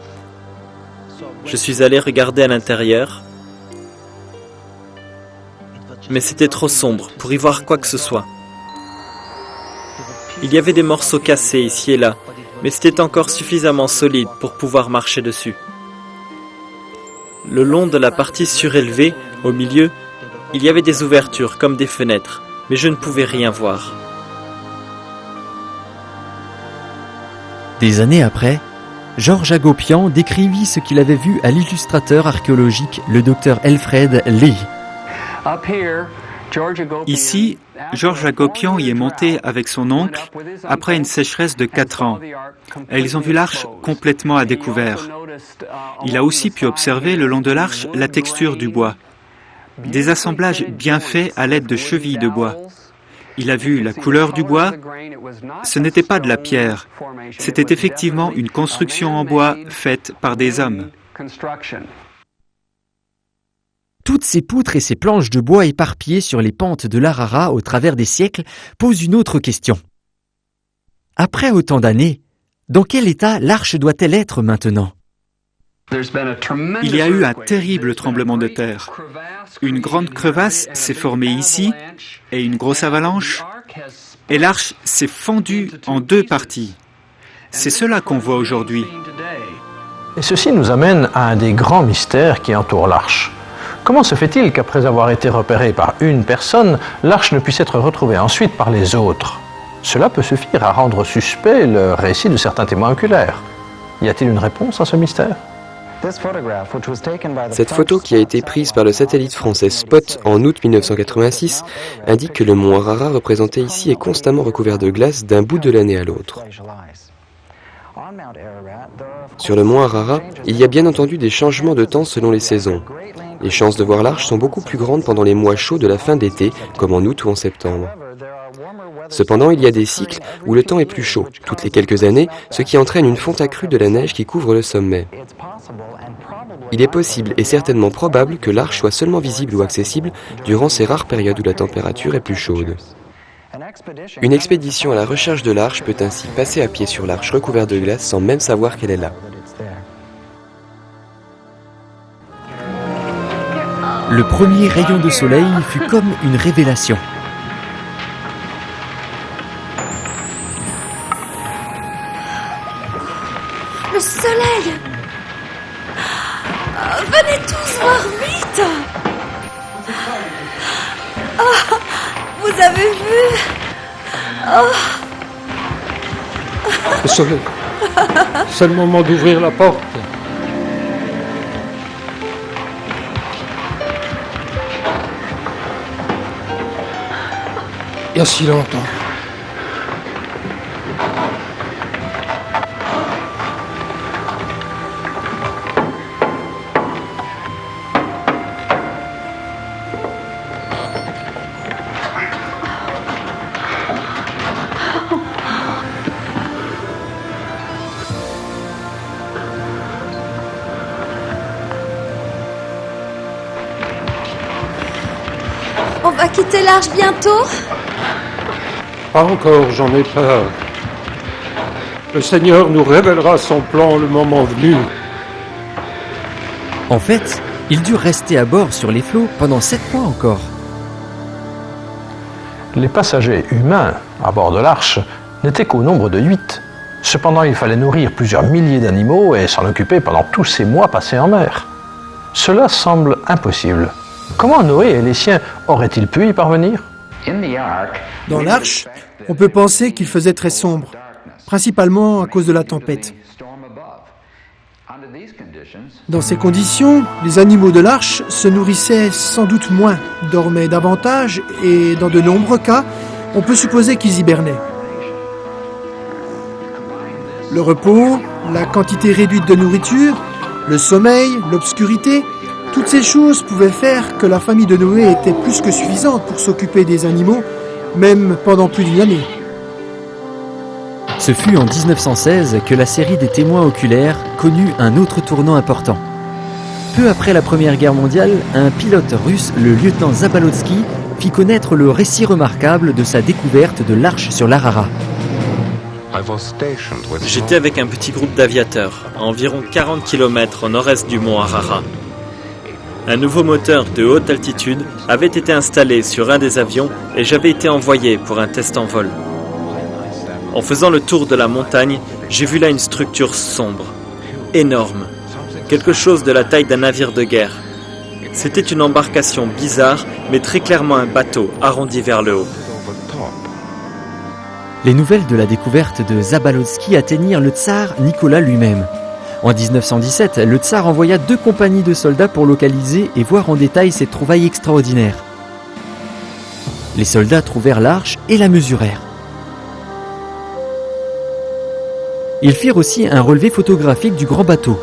Je suis allé regarder à l'intérieur, mais c'était trop sombre pour y voir quoi que ce soit. Il y avait des morceaux cassés ici et là, mais c'était encore suffisamment solide pour pouvoir marcher dessus. Le long de la partie surélevée, au milieu, il y avait des ouvertures comme des fenêtres, mais je ne pouvais rien voir. Des années après, Georges Agopian décrivit ce qu'il avait vu à l'illustrateur archéologique, le docteur Alfred Lee. Ici, Georges Agopian y est monté avec son oncle après une sécheresse de 4 ans. Et ils ont vu l'arche complètement à découvert. Il a aussi pu observer le long de l'arche la texture du bois. Des assemblages bien faits à l'aide de chevilles de bois. Il a vu la couleur du bois. Ce n'était pas de la pierre. C'était effectivement une construction en bois faite par des hommes. Toutes ces poutres et ces planches de bois éparpillées sur les pentes de l'Ararat au travers des siècles posent une autre question. Après autant d'années, dans quel état l'arche doit-elle être maintenant ? Il y a eu un terrible tremblement de terre. Une grande crevasse s'est formée ici et une grosse avalanche, et l'arche s'est fendue en 2 parties. C'est cela qu'on voit aujourd'hui. Et ceci nous amène à un des grands mystères qui entourent l'arche. Comment se fait-il qu'après avoir été repérée par une personne, l'arche ne puisse être retrouvée ensuite par les autres ? Cela peut suffire à rendre suspect le récit de certains témoins oculaires. Y a-t-il une réponse à ce mystère ? Cette photo qui a été prise par le satellite français Spot en août 1986 indique que le mont Ararat représenté ici est constamment recouvert de glace d'un bout de l'année à l'autre. Sur le mont Ararat, il y a bien entendu des changements de temps selon les saisons. Les chances de voir l'arche sont beaucoup plus grandes pendant les mois chauds de la fin d'été, comme en août ou en septembre. Cependant, il y a des cycles où le temps est plus chaud, toutes les quelques années, ce qui entraîne une fonte accrue de la neige qui couvre le sommet. Il est possible et certainement probable que l'arche soit seulement visible ou accessible durant ces rares périodes où la température est plus chaude. Une expédition à la recherche de l'arche peut ainsi passer à pied sur l'arche recouverte de glace sans même savoir qu'elle est là. Le premier rayon de soleil fut comme une révélation. Le soleil! Venez tous voir vite! Oh, vous avez vu? Oh. Le soleil. C'est le moment d'ouvrir la porte. Il y a si longtemps. On va quitter l'arche bientôt? Pas encore, j'en ai peur. Le Seigneur nous révélera son plan le moment venu. En fait, ils durent rester à bord sur les flots pendant 7 mois encore. Les passagers humains à bord de l'arche n'étaient qu'au nombre de 8. Cependant, il fallait nourrir plusieurs milliers d'animaux et s'en occuper pendant tous ces mois passés en mer. Cela semble impossible. Comment Noé et les siens auraient-ils pu y parvenir? Dans l'arche, on peut penser qu'il faisait très sombre, principalement à cause de la tempête. Dans ces conditions, les animaux de l'arche se nourrissaient sans doute moins, dormaient davantage et, dans de nombreux cas, on peut supposer qu'ils hibernaient. Le repos, la quantité réduite de nourriture, le sommeil, l'obscurité, toutes ces choses pouvaient faire que la famille de Noé était plus que suffisante pour s'occuper des animaux, même pendant plus d'une année. Ce fut en 1916 que la série des témoins oculaires connut un autre tournant important. Peu après la Première Guerre mondiale, un pilote russe, le lieutenant Zabalotsky, fit connaître le récit remarquable de sa découverte de l'arche sur l'Ararat. J'étais avec un petit groupe d'aviateurs, à environ 40 km au nord-est du mont Ararat. Un nouveau moteur de haute altitude avait été installé sur un des avions et j'avais été envoyé pour un test en vol. En faisant le tour de la montagne, j'ai vu là une structure sombre, énorme, quelque chose de la taille d'un navire de guerre. C'était une embarcation bizarre, mais très clairement un bateau arrondi vers le haut. Les nouvelles de la découverte de Zabalotsky atteignirent le tsar Nicolas lui-même. En 1917, le tsar envoya 2 compagnies de soldats pour localiser et voir en détail cette trouvaille extraordinaire. Les soldats trouvèrent l'arche et la mesurèrent. Ils firent aussi un relevé photographique du grand bateau.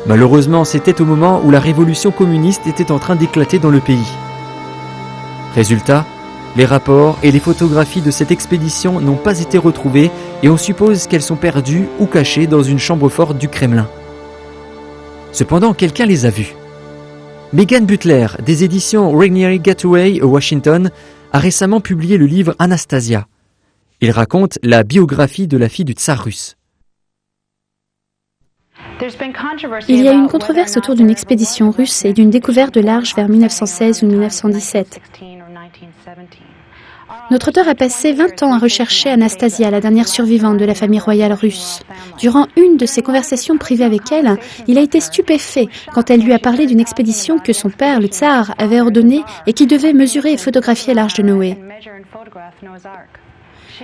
Malheureusement, c'était au moment où la révolution communiste était en train d'éclater dans le pays. Résultat, les rapports et les photographies de cette expédition n'ont pas été retrouvées et on suppose qu'elles sont perdues ou cachées dans une chambre forte du Kremlin. Cependant, quelqu'un les a vues. Megan Butler, des éditions Rainieri Gateway, Washington, a récemment publié le livre Anastasia. Il raconte la biographie de la fille du tsar russe. Il y a eu une controverse autour d'une expédition russe et d'une découverte de l'arche vers 1916 ou 1917. Notre auteur a passé 20 ans à rechercher Anastasia, la dernière survivante de la famille royale russe. Durant une de ses conversations privées avec elle, il a été stupéfait quand elle lui a parlé d'une expédition que son père, le tsar, avait ordonnée et qui devait mesurer et photographier l'arche de Noé.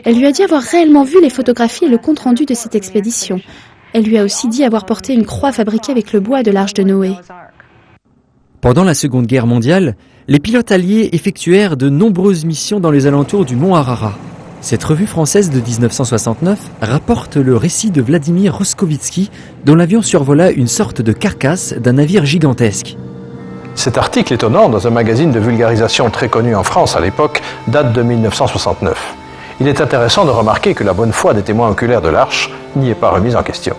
Elle lui a dit avoir réellement vu les photographies et le compte-rendu de cette expédition. Elle lui a aussi dit avoir porté une croix fabriquée avec le bois de l'arche de Noé. Pendant la Seconde Guerre mondiale, les pilotes alliés effectuèrent de nombreuses missions dans les alentours du mont Ararat. Cette revue française de 1969 rapporte le récit de Vladimir Roskovitsky, dont l'avion survola une sorte de carcasse d'un navire gigantesque. Cet article étonnant dans un magazine de vulgarisation très connu en France à l'époque date de 1969. Il est intéressant de remarquer que la bonne foi des témoins oculaires de l'arche n'y est pas remise en question.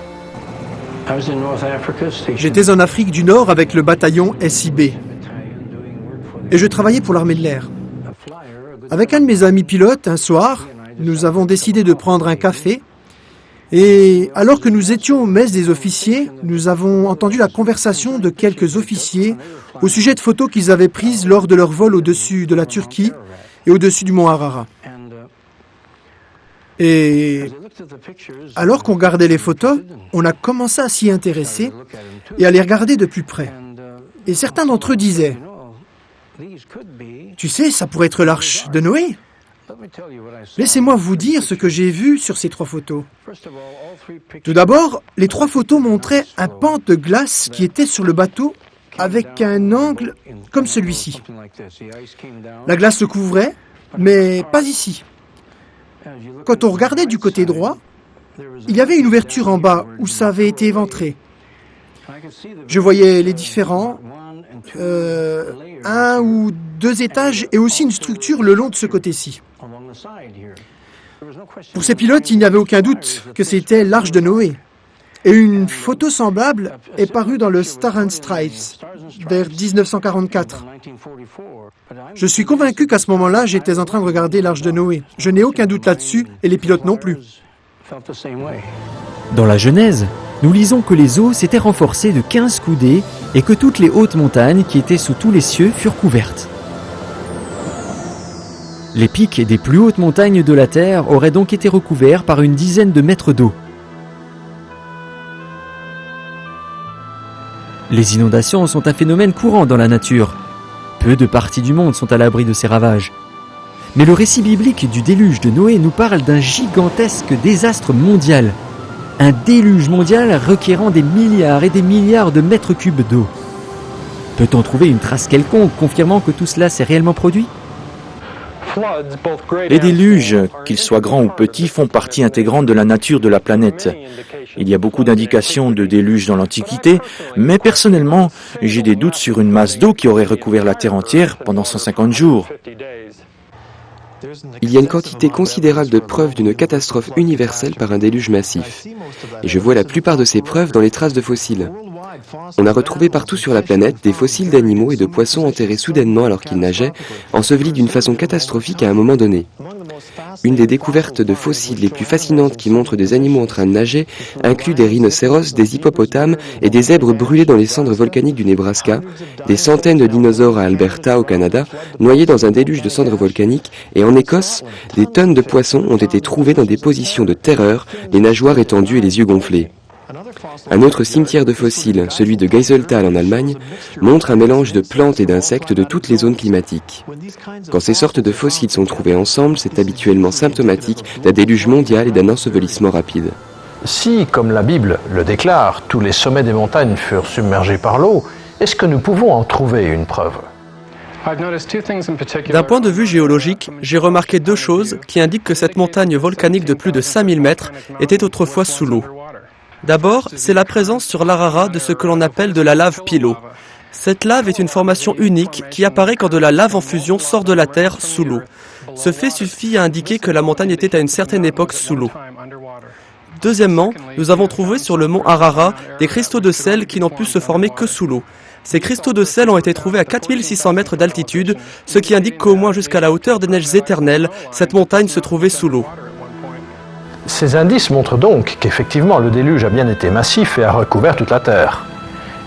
J'étais en Afrique du Nord avec le bataillon SIB et je travaillais pour l'armée de l'air. Avec un de mes amis pilotes, un soir, nous avons décidé de prendre un café et alors que nous étions au mess des officiers, nous avons entendu la conversation de quelques officiers au sujet de photos qu'ils avaient prises lors de leur vol au-dessus de la Turquie et au-dessus du mont Ararat. Et alors qu'on regardait les photos, on a commencé à s'y intéresser et à les regarder de plus près. Et certains d'entre eux disaient « Tu sais, ça pourrait être l'arche de Noé ?» Laissez-moi vous dire ce que j'ai vu sur ces 3 photos. Tout d'abord, les 3 photos montraient un pan de glace qui était sur le bateau avec un angle comme celui-ci. La glace le couvrait, mais pas ici. Quand on regardait du côté droit, il y avait une ouverture en bas où ça avait été éventré. Je voyais les différents, 1 ou 2 étages et aussi une structure le long de ce côté-ci. Pour ces pilotes, il n'y avait aucun doute que c'était l'arche de Noé. Et une photo semblable est parue dans le Star and Stripes vers 1944. Je suis convaincu qu'à ce moment-là, j'étais en train de regarder l'arche de Noé. Je n'ai aucun doute là-dessus, et les pilotes non plus. Dans la Genèse, nous lisons que les eaux s'étaient renforcées de 15 coudées et que toutes les hautes montagnes qui étaient sous tous les cieux furent couvertes. Les pics des plus hautes montagnes de la Terre auraient donc été recouverts par une dizaine de mètres d'eau. Les inondations sont un phénomène courant dans la nature. Peu de parties du monde sont à l'abri de ces ravages. Mais le récit biblique du déluge de Noé nous parle d'un gigantesque désastre mondial. Un déluge mondial requérant des milliards et des milliards de mètres cubes d'eau. Peut-on trouver une trace quelconque confirmant que tout cela s'est réellement produit ? Les déluges, qu'ils soient grands ou petits, font partie intégrante de la nature de la planète. Il y a beaucoup d'indications de déluges dans l'Antiquité, mais personnellement, j'ai des doutes sur une masse d'eau qui aurait recouvert la Terre entière pendant 150 jours. Il y a une quantité considérable de preuves d'une catastrophe universelle par un déluge massif. Et je vois la plupart de ces preuves dans les traces de fossiles. On a retrouvé partout sur la planète des fossiles d'animaux et de poissons enterrés soudainement alors qu'ils nageaient, ensevelis d'une façon catastrophique à un moment donné. Une des découvertes de fossiles les plus fascinantes qui montrent des animaux en train de nager inclut des rhinocéros, des hippopotames et des zèbres brûlés dans les cendres volcaniques du Nebraska, des centaines de dinosaures à Alberta, au Canada, noyés dans un déluge de cendres volcaniques, et en Écosse, des tonnes de poissons ont été trouvés dans des positions de terreur, les nageoires étendues et les yeux gonflés. Un autre cimetière de fossiles, celui de Geiselthal en Allemagne, montre un mélange de plantes et d'insectes de toutes les zones climatiques. Quand ces sortes de fossiles sont trouvés ensemble, c'est habituellement symptomatique d'un déluge mondial et d'un ensevelissement rapide. Si, comme la Bible le déclare, tous les sommets des montagnes furent submergés par l'eau, est-ce que nous pouvons en trouver une preuve ? D'un point de vue géologique, j'ai remarqué deux choses qui indiquent que cette montagne volcanique de plus de 5000 mètres était autrefois sous l'eau. D'abord, c'est la présence sur l'Ararat de ce que l'on appelle de la lave pilo. Cette lave est une formation unique qui apparaît quand de la lave en fusion sort de la terre sous l'eau. Ce fait suffit à indiquer que la montagne était à une certaine époque sous l'eau. Deuxièmement, nous avons trouvé sur le mont Ararat des cristaux de sel qui n'ont pu se former que sous l'eau. Ces cristaux de sel ont été trouvés à 4600 mètres d'altitude, ce qui indique qu'au moins jusqu'à la hauteur des neiges éternelles, cette montagne se trouvait sous l'eau. Ces indices montrent donc qu'effectivement le déluge a bien été massif et a recouvert toute la terre.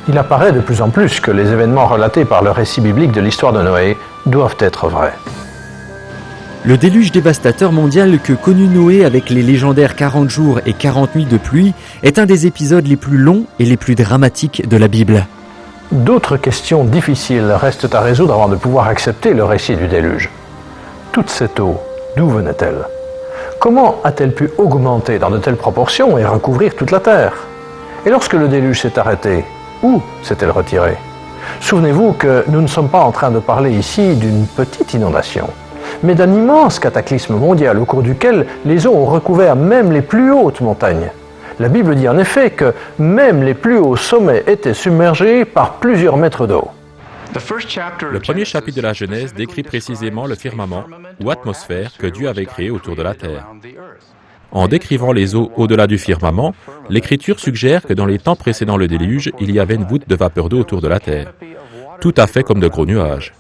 Il apparaît de plus en plus que les événements relatés par le récit biblique de l'histoire de Noé doivent être vrais. Le déluge dévastateur mondial que connut Noé avec les légendaires 40 jours et 40 nuits de pluie est un des épisodes les plus longs et les plus dramatiques de la Bible. D'autres questions difficiles restent à résoudre avant de pouvoir accepter le récit du déluge. Toute cette eau, d'où venait-elle ? Comment a-t-elle pu augmenter dans de telles proportions et recouvrir toute la terre ? Et lorsque le déluge s'est arrêté, où s'est-elle retirée ? Souvenez-vous que nous ne sommes pas en train de parler ici d'une petite inondation, mais d'un immense cataclysme mondial au cours duquel les eaux ont recouvert même les plus hautes montagnes. La Bible dit en effet que même les plus hauts sommets étaient submergés par plusieurs mètres d'eau. Le premier chapitre de la Genèse décrit précisément le firmament ou atmosphère que Dieu avait créé autour de la terre. En décrivant les eaux au-delà du firmament, l'Écriture suggère que dans les temps précédant le déluge, il y avait une voûte de vapeur d'eau autour de la terre, tout à fait comme de gros nuages.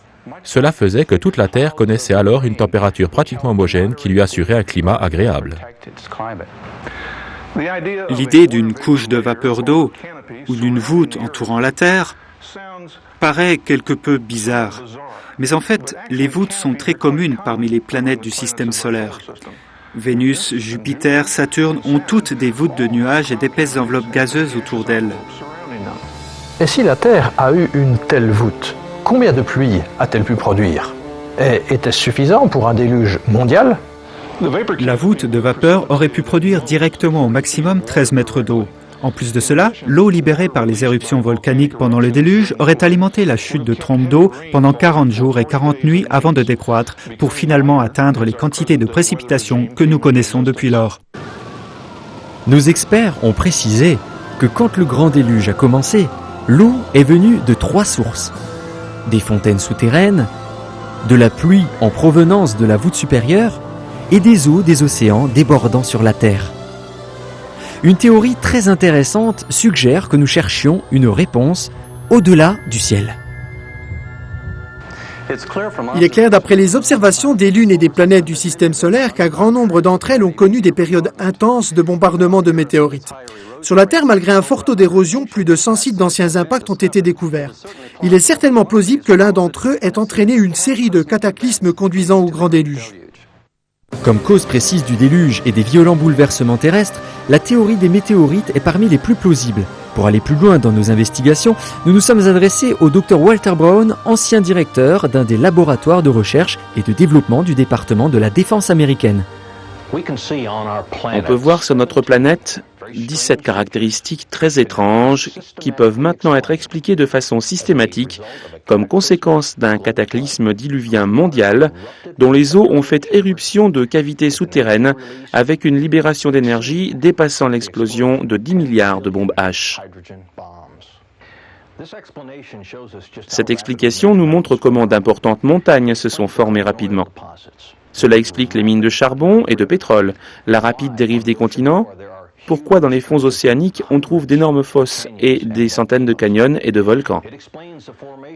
Cela faisait que toute la terre connaissait alors une température pratiquement homogène qui lui assurait un climat agréable. L'idée d'une couche de vapeur d'eau ou d'une voûte entourant la Terre paraît quelque peu bizarre. Mais en fait, les voûtes sont très communes parmi les planètes du système solaire. Vénus, Jupiter, Saturne ont toutes des voûtes de nuages et d'épaisses enveloppes gazeuses autour d'elles. Et si la Terre a eu une telle voûte, combien de pluie a-t-elle pu produire ? Et était-ce suffisant pour un déluge mondial ? La voûte de vapeur aurait pu produire directement au maximum 13 mètres d'eau. En plus de cela, l'eau libérée par les éruptions volcaniques pendant le déluge aurait alimenté la chute de trompes d'eau pendant 40 jours et 40 nuits avant de décroître pour finalement atteindre les quantités de précipitations que nous connaissons depuis lors. Nos experts ont précisé que quand le grand déluge a commencé, l'eau est venue de 3 sources. Des fontaines souterraines, de la pluie en provenance de la voûte supérieure et des eaux des océans débordant sur la terre. Une théorie très intéressante suggère que nous cherchions une réponse au-delà du ciel. Il est clair d'après les observations des lunes et des planètes du système solaire qu'un grand nombre d'entre elles ont connu des périodes intenses de bombardements de météorites. Sur la Terre, malgré un fort taux d'érosion, plus de 100 sites d'anciens impacts ont été découverts. Il est certainement plausible que l'un d'entre eux ait entraîné une série de cataclysmes conduisant au grand déluge. Comme cause précise du déluge et des violents bouleversements terrestres, la théorie des météorites est parmi les plus plausibles. Pour aller plus loin dans nos investigations, nous nous sommes adressés au Dr Walter Brown, ancien directeur d'un des laboratoires de recherche et de développement du département de la défense américaine. On peut voir sur notre planète 17 caractéristiques très étranges qui peuvent maintenant être expliquées de façon systématique comme conséquence d'un cataclysme diluvien mondial dont les eaux ont fait éruption de cavités souterraines avec une libération d'énergie dépassant l'explosion de 10 milliards de bombes H. Cette explication nous montre comment d'importantes montagnes se sont formées rapidement. Cela explique les mines de charbon et de pétrole, la rapide dérive des continents, pourquoi dans les fonds océaniques on trouve d'énormes fosses et des centaines de canyons et de volcans.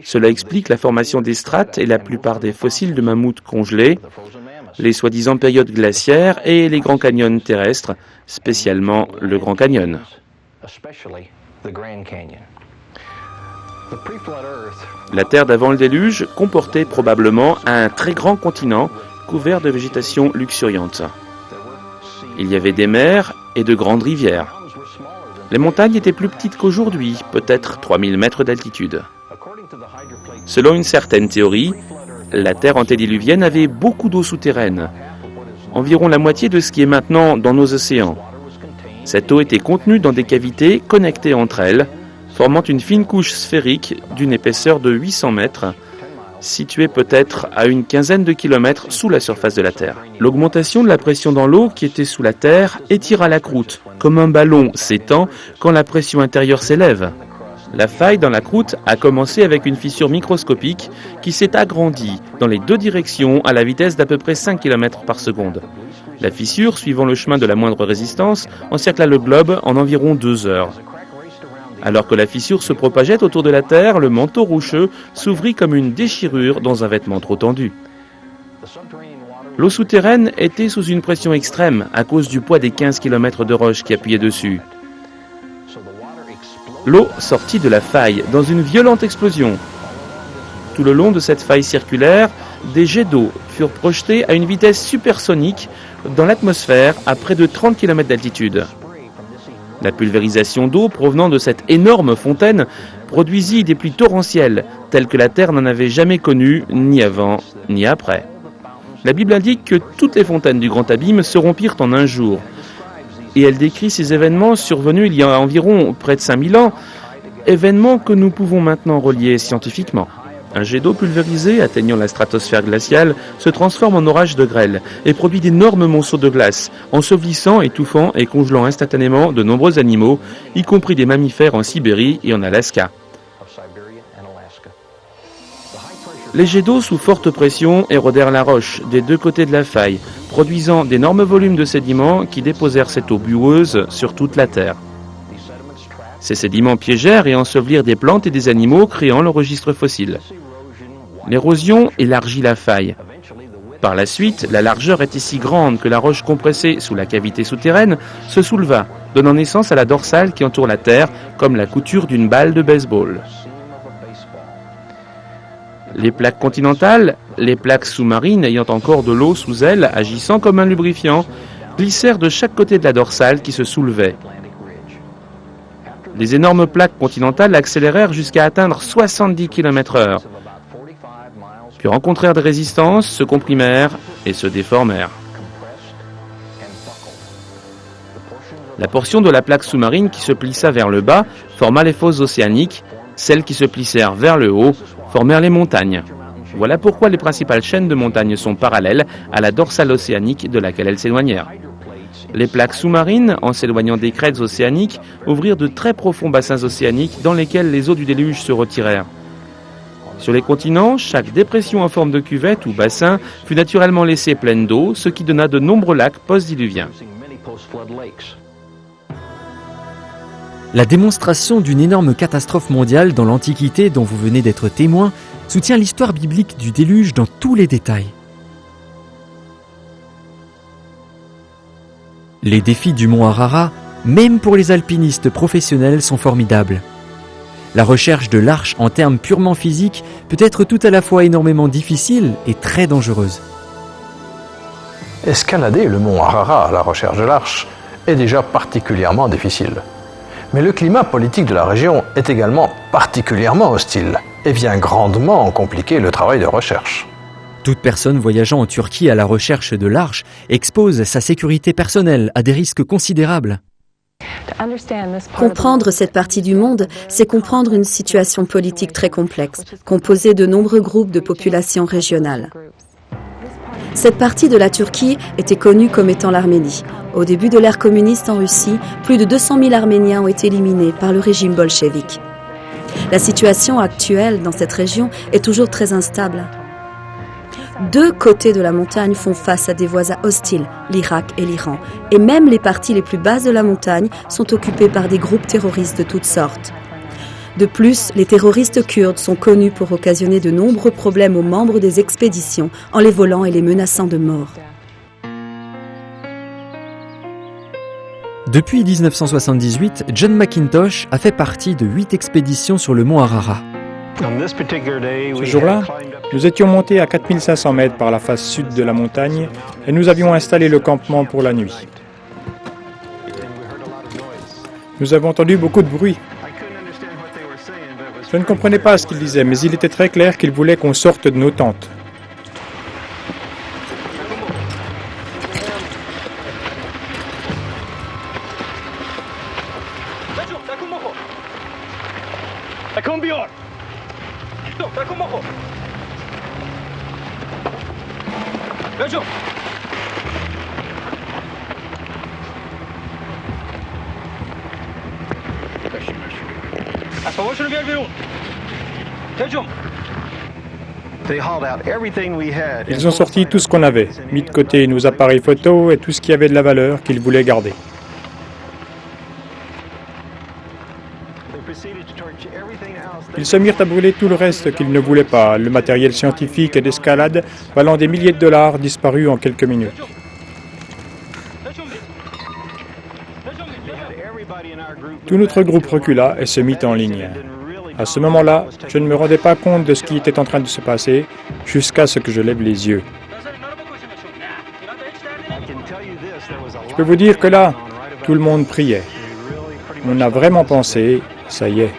Cela explique la formation des strates et la plupart des fossiles de mammouths congelés, les soi-disant périodes glaciaires et les grands canyons terrestres, spécialement le Grand Canyon. La Terre d'avant le déluge comportait probablement un très grand continent couvert de végétation luxuriante. Il y avait des mers et de grandes rivières. Les montagnes étaient plus petites qu'aujourd'hui, peut-être 3000 mètres d'altitude. Selon une certaine théorie, la Terre antédiluvienne avait beaucoup d'eau souterraine, environ la moitié de ce qui est maintenant dans nos océans. Cette eau était contenue dans des cavités connectées entre elles, formant une fine couche sphérique d'une épaisseur de 800 mètres, située peut-être à une quinzaine de kilomètres sous la surface de la Terre. L'augmentation de la pression dans l'eau qui était sous la Terre étira la croûte, comme un ballon s'étend quand la pression intérieure s'élève. La faille dans la croûte a commencé avec une fissure microscopique qui s'est agrandie dans les deux directions à la vitesse d'à peu près 5 km par seconde. La fissure, suivant le chemin de la moindre résistance, encercla le globe en environ 2 heures. Alors que la fissure se propageait autour de la Terre, le manteau rocheux s'ouvrit comme une déchirure dans un vêtement trop tendu. L'eau souterraine était sous une pression extrême à cause du poids des 15 km de roches qui appuyaient dessus. L'eau sortit de la faille dans une violente explosion. Tout le long de cette faille circulaire, des jets d'eau furent projetés à une vitesse supersonique dans l'atmosphère à près de 30 km d'altitude. La pulvérisation d'eau provenant de cette énorme fontaine produisit des pluies torrentielles telles que la Terre n'en avait jamais connues ni avant ni après. La Bible indique que toutes les fontaines du Grand Abîme se rompirent en un jour. Et elle décrit ces événements survenus il y a environ près de 5000 ans, événements que nous pouvons maintenant relier scientifiquement. Un jet d'eau pulvérisé atteignant la stratosphère glaciale se transforme en orage de grêle et produit d'énormes monceaux de glace, ensevelissant, étouffant et congelant instantanément de nombreux animaux, y compris des mammifères en Sibérie et en Alaska. Les jets d'eau sous forte pression érodèrent la roche des deux côtés de la faille, produisant d'énormes volumes de sédiments qui déposèrent cette eau bueuse sur toute la Terre. Ces sédiments piégèrent et ensevelirent des plantes et des animaux, créant le registre fossile. L'érosion élargit la faille. Par la suite, la largeur était si grande que la roche compressée sous la cavité souterraine se souleva, donnant naissance à la dorsale qui entoure la Terre comme la couture d'une balle de baseball. Les plaques continentales, les plaques sous-marines ayant encore de l'eau sous elles, agissant comme un lubrifiant, glissèrent de chaque côté de la dorsale qui se soulevait. Les énormes plaques continentales accélérèrent jusqu'à atteindre 70 km/h, puis rencontrèrent des résistances, se comprimèrent et se déformèrent. La portion de la plaque sous-marine qui se plissa vers le bas forma les fosses océaniques, celles qui se plissèrent vers le haut formèrent les montagnes. Voilà pourquoi les principales chaînes de montagnes sont parallèles à la dorsale océanique de laquelle elles s'éloignèrent. Les plaques sous-marines, en s'éloignant des crêtes océaniques, ouvrirent de très profonds bassins océaniques dans lesquels les eaux du déluge se retirèrent. Sur les continents, chaque dépression en forme de cuvette ou bassin fut naturellement laissée pleine d'eau, ce qui donna de nombreux lacs post-diluviens. La démonstration d'une énorme catastrophe mondiale dans l'Antiquité dont vous venez d'être témoin soutient l'histoire biblique du déluge dans tous les détails. Les défis du mont Ararat, même pour les alpinistes professionnels, sont formidables. La recherche de l'arche en termes purement physiques peut être tout à la fois énormément difficile et très dangereuse. Escalader le mont Ararat à la recherche de l'arche est déjà particulièrement difficile. Mais le climat politique de la région est également particulièrement hostile et vient grandement compliquer le travail de recherche. Toute personne voyageant en Turquie à la recherche de l'arche expose sa sécurité personnelle à des risques considérables. Comprendre cette partie du monde, c'est comprendre une situation politique très complexe, composée de nombreux groupes de populations régionales. Cette partie de la Turquie était connue comme étant l'Arménie. Au début de l'ère communiste en Russie, plus de 200 000 Arméniens ont été éliminés par le régime bolchevique. La situation actuelle dans cette région est toujours très instable. Deux côtés de la montagne font face à des voisins hostiles, l'Irak et l'Iran, et même les parties les plus basses de la montagne sont occupées par des groupes terroristes de toutes sortes. De plus, les terroristes kurdes sont connus pour occasionner de nombreux problèmes aux membres des expéditions en les volant et les menaçant de mort. Depuis 1978, John McIntosh a fait partie de 8 expéditions sur le mont Ararat. Ce jour-là, nous étions montés à 4500 mètres par la face sud de la montagne et nous avions installé le campement pour la nuit. Nous avons entendu beaucoup de bruit. Je ne comprenais pas ce qu'ils disaient, mais il était très clair qu'ils voulaient qu'on sorte de nos tentes. Ils ont sorti tout ce qu'on avait, mis de côté nos appareils photo et tout ce qui avait de la valeur qu'ils voulaient garder. Ils se mirent à brûler tout le reste qu'ils ne voulaient pas, le matériel scientifique et d'escalade valant des milliers de dollars disparus en quelques minutes. Tout notre groupe recula et se mit en ligne. À ce moment-là, je ne me rendais pas compte de ce qui était en train de se passer jusqu'à ce que je lève les yeux. Je peux vous dire que là, tout le monde priait. On a vraiment pensé, ça y est.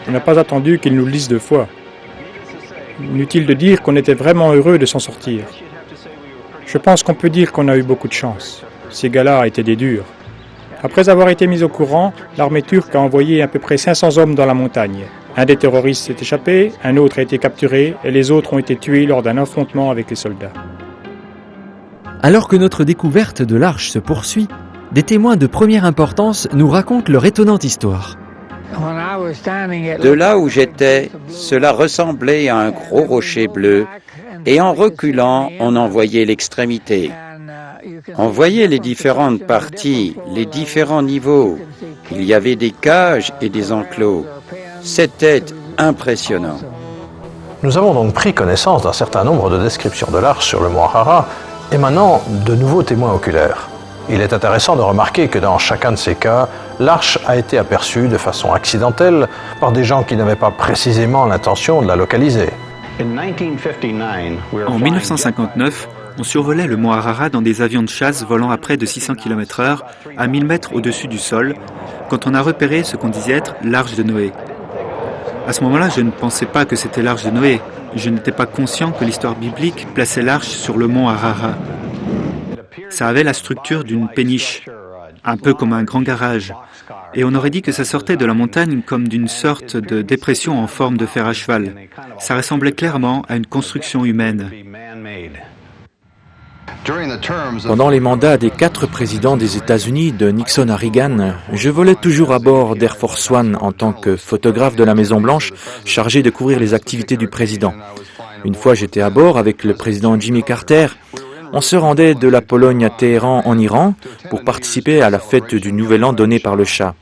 On n'a pas attendu qu'ils nous le disent deux fois. Inutile de dire qu'on était vraiment heureux de s'en sortir. Je pense qu'on peut dire qu'on a eu beaucoup de chance. Ces gars-là étaient des durs. Après avoir été mis au courant, l'armée turque a envoyé à peu près 500 hommes dans la montagne. Un des terroristes s'est échappé, un autre a été capturé et les autres ont été tués lors d'un affrontement avec les soldats. Alors que notre découverte de l'arche se poursuit, des témoins de première importance nous racontent leur étonnante histoire. De là où j'étais, cela ressemblait à un gros rocher bleu, et en reculant, on en voyait l'extrémité. On voyait les différentes parties, les différents niveaux. Il y avait des cages et des enclos. C'était impressionnant. Nous avons donc pris connaissance d'un certain nombre de descriptions de l'arche sur le mont Ararat, émanant de nouveaux témoins oculaires. Il est intéressant de remarquer que dans chacun de ces cas, l'arche a été aperçue de façon accidentelle par des gens qui n'avaient pas précisément l'intention de la localiser. En 1959, on survolait le mont Ararat dans des avions de chasse volant à près de 600 km/h à 1000 mètres au-dessus du sol, quand on a repéré ce qu'on disait être l'arche de Noé. À ce moment-là, je ne pensais pas que c'était l'arche de Noé. Je n'étais pas conscient que l'histoire biblique plaçait l'arche sur le mont Ararat. Ça avait la structure d'une péniche, un peu comme un grand garage. Et on aurait dit que ça sortait de la montagne comme d'une sorte de dépression en forme de fer à cheval. Ça ressemblait clairement à une construction humaine. Pendant les mandats des 4 présidents des États-Unis, de Nixon à Reagan, je volais toujours à bord d'Air Force One en tant que photographe de la Maison-Blanche chargé de couvrir les activités du président. Une fois, j'étais à bord avec le président Jimmy Carter. On se rendait de la Pologne à Téhéran en Iran pour participer à la fête du Nouvel An donnée par le Shah.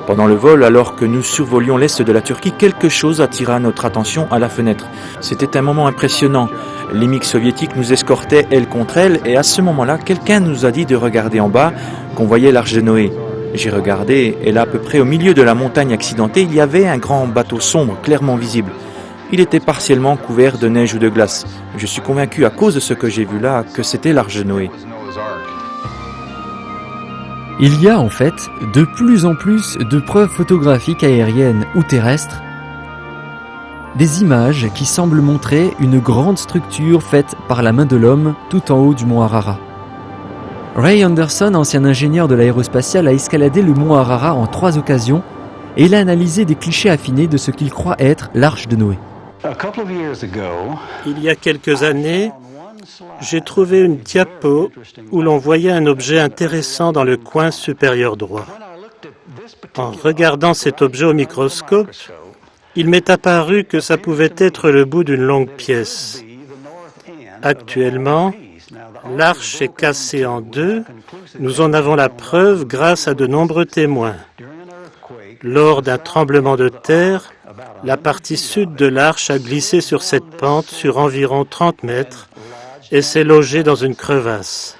Pendant le vol, alors que nous survolions l'est de la Turquie, quelque chose attira notre attention à la fenêtre. C'était un moment impressionnant. Les MiG soviétiques nous escortaient aile contre aile et à ce moment-là, quelqu'un nous a dit de regarder en bas, qu'on voyait l'Arche de Noé. J'ai regardé et là, à peu près au milieu de la montagne accidentée, il y avait un grand bateau sombre, clairement visible. Il était partiellement couvert de neige ou de glace. Je suis convaincu à cause de ce que j'ai vu là que c'était l'Arche de Noé. Il y a en fait de plus en plus de preuves photographiques aériennes ou terrestres, des images qui semblent montrer une grande structure faite par la main de l'homme tout en haut du mont Ararat. Ray Anderson, ancien ingénieur de l'aérospatiale, a escaladé le mont Ararat en 3 occasions et il a analysé des clichés affinés de ce qu'il croit être l'Arche de Noé. Il y a quelques années, j'ai trouvé une diapo où l'on voyait un objet intéressant dans le coin supérieur droit. En regardant cet objet au microscope, il m'est apparu que ça pouvait être le bout d'une longue pièce. Actuellement, l'arche est cassée en 2. Nous en avons la preuve grâce à de nombreux témoins. Lors d'un tremblement de terre, la partie sud de l'arche a glissé sur cette pente sur environ 30 mètres et s'est logée dans une crevasse.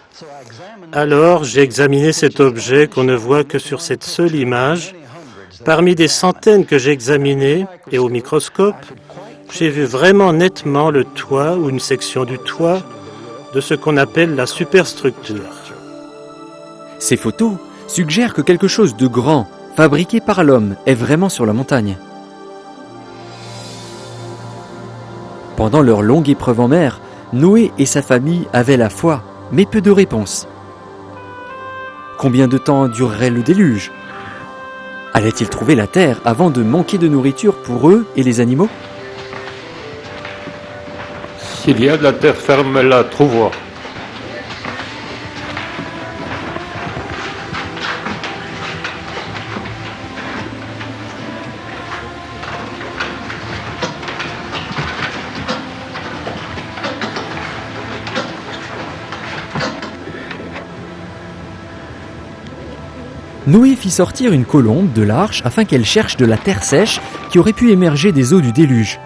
Alors, j'ai examiné cet objet qu'on ne voit que sur cette seule image. Parmi des centaines que j'ai examinées et au microscope, j'ai vu vraiment nettement le toit ou une section du toit de ce qu'on appelle la superstructure. Ces photos suggèrent que quelque chose de grand, fabriqué par l'homme, est vraiment sur la montagne. Pendant leur longue épreuve en mer, Noé et sa famille avaient la foi, mais peu de réponses. Combien de temps durerait le déluge ? Allaient-ils trouver la terre avant de manquer de nourriture pour eux et les animaux ? S'il y a de la terre ferme, elle la trouvera. Noé fit sortir une colombe de l'arche afin qu'elle cherche de la terre sèche qui aurait pu émerger des eaux du déluge.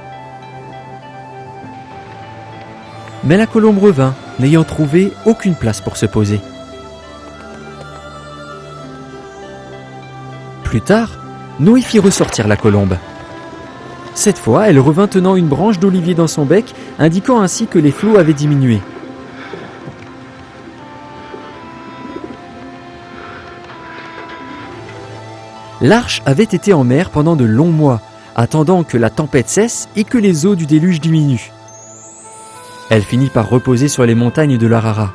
Mais la colombe revint, n'ayant trouvé aucune place pour se poser. Plus tard, Noé fit ressortir la colombe. Cette fois, elle revint tenant une branche d'olivier dans son bec, indiquant ainsi que les flots avaient diminué. L'arche avait été en mer pendant de longs mois, attendant que la tempête cesse et que les eaux du déluge diminuent. Elle finit par reposer sur les montagnes de l'Ararat.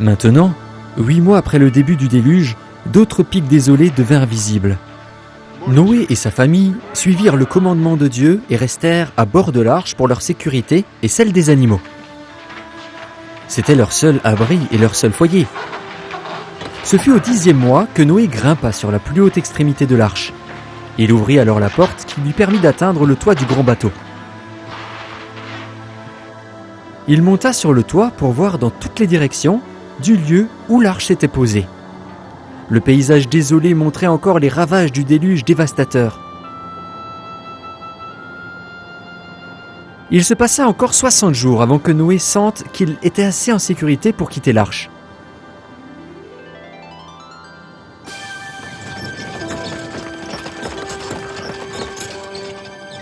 Maintenant, 8 mois après le début du déluge, d'autres pics désolés devinrent visibles. Noé et sa famille suivirent le commandement de Dieu et restèrent à bord de l'arche pour leur sécurité et celle des animaux. C'était leur seul abri et leur seul foyer. Ce fut au 10e mois que Noé grimpa sur la plus haute extrémité de l'arche. Il ouvrit alors la porte qui lui permit d'atteindre le toit du grand bateau. Il monta sur le toit pour voir dans toutes les directions du lieu où l'arche s'était posée. Le paysage désolé montrait encore les ravages du déluge dévastateur. Il se passa encore 60 jours avant que Noé sente qu'il était assez en sécurité pour quitter l'arche.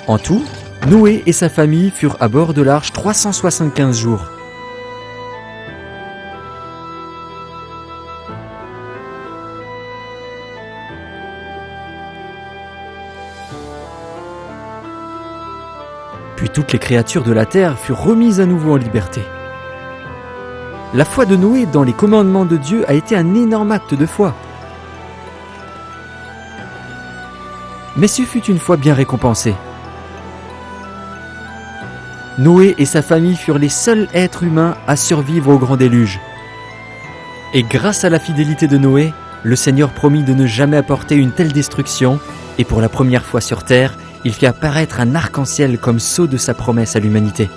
En tout, Noé et sa famille furent à bord de l'arche 375 jours. Puis toutes les créatures de la terre furent remises à nouveau en liberté. La foi de Noé dans les commandements de Dieu a été un énorme acte de foi. Mais ce fut une foi bien récompensée. Noé et sa famille furent les seuls êtres humains à survivre au grand déluge. Et grâce à la fidélité de Noé, le Seigneur promit de ne jamais apporter une telle destruction, et pour la première fois sur terre, il fit apparaître un arc-en-ciel comme sceau de sa promesse à l'humanité.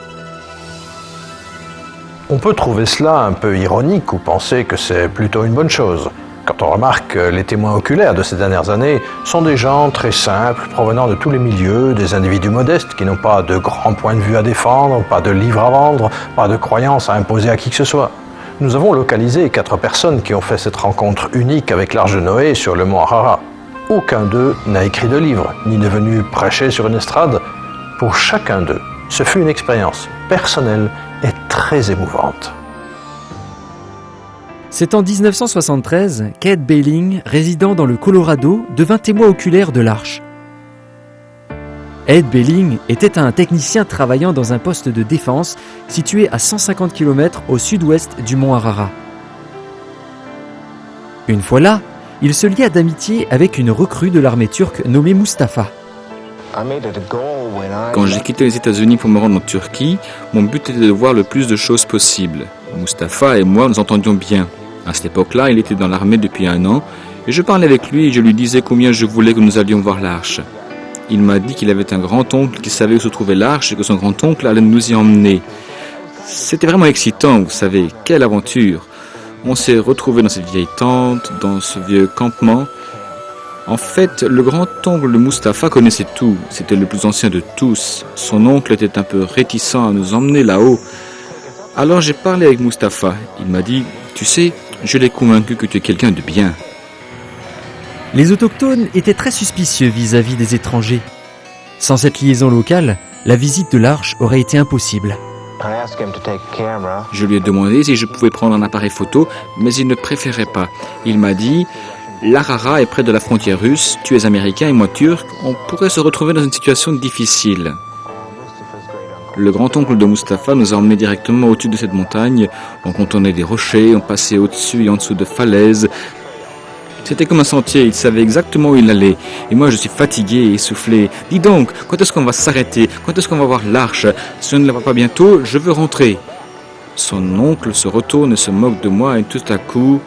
On peut trouver cela un peu ironique ou penser que c'est plutôt une bonne chose, quand on remarque que les témoins oculaires de ces dernières années sont des gens très simples, provenant de tous les milieux, des individus modestes qui n'ont pas de grands points de vue à défendre, pas de livres à vendre, pas de croyances à imposer à qui que ce soit. Nous avons localisé 4 personnes qui ont fait cette rencontre unique avec l'Arche de Noé sur le mont Harara. Aucun d'eux n'a écrit de livre, ni n'est venu prêcher sur une estrade. Pour chacun d'eux, ce fut une expérience personnelle et très émouvante. C'est en 1973 qu'Ed Bailing, résidant dans le Colorado, devint témoin oculaire de l'Arche. Ed Bailing était un technicien travaillant dans un poste de défense situé à 150 km au sud-ouest du mont Harara. Une fois là, il se lia d'amitié avec une recrue de l'armée turque nommée Mustapha. Quand j'ai quitté les États-Unis pour me rendre en Turquie, mon but était de voir le plus de choses possible. Mustapha et moi nous entendions bien. À cette époque-là, il était dans l'armée depuis 1 an, et je parlais avec lui et je lui disais combien je voulais que nous allions voir l'arche. Il m'a dit qu'il avait un grand-oncle qui savait où se trouvait l'arche et que son grand-oncle allait nous y emmener. C'était vraiment excitant, vous savez, quelle aventure. On s'est retrouvés dans cette vieille tente, dans ce vieux campement. En fait, le grand-oncle de Mustapha connaissait tout. C'était le plus ancien de tous. Son oncle était un peu réticent à nous emmener là-haut. Alors j'ai parlé avec Mustapha. Il m'a dit, tu sais, je l'ai convaincu que tu es quelqu'un de bien. Les autochtones étaient très suspicieux vis-à-vis des étrangers. Sans cette liaison locale, la visite de l'arche aurait été impossible. Je lui ai demandé si je pouvais prendre un appareil photo, mais il ne préférait pas. Il m'a dit, l'Harara est près de la frontière russe, tu es américain et moi turc, on pourrait se retrouver dans une situation difficile. Le grand-oncle de Mustapha nous a emmenés directement au-dessus de cette montagne. On contournait des rochers, on passait au-dessus et en dessous de falaises. C'était comme un sentier, il savait exactement où il allait. Et moi, je suis fatigué et essoufflé. Dis donc, quand est-ce qu'on va s'arrêter? Quand est-ce qu'on va voir l'arche? Si on ne la voit pas bientôt, je veux rentrer. Son oncle se retourne et se moque de moi et tout à coup,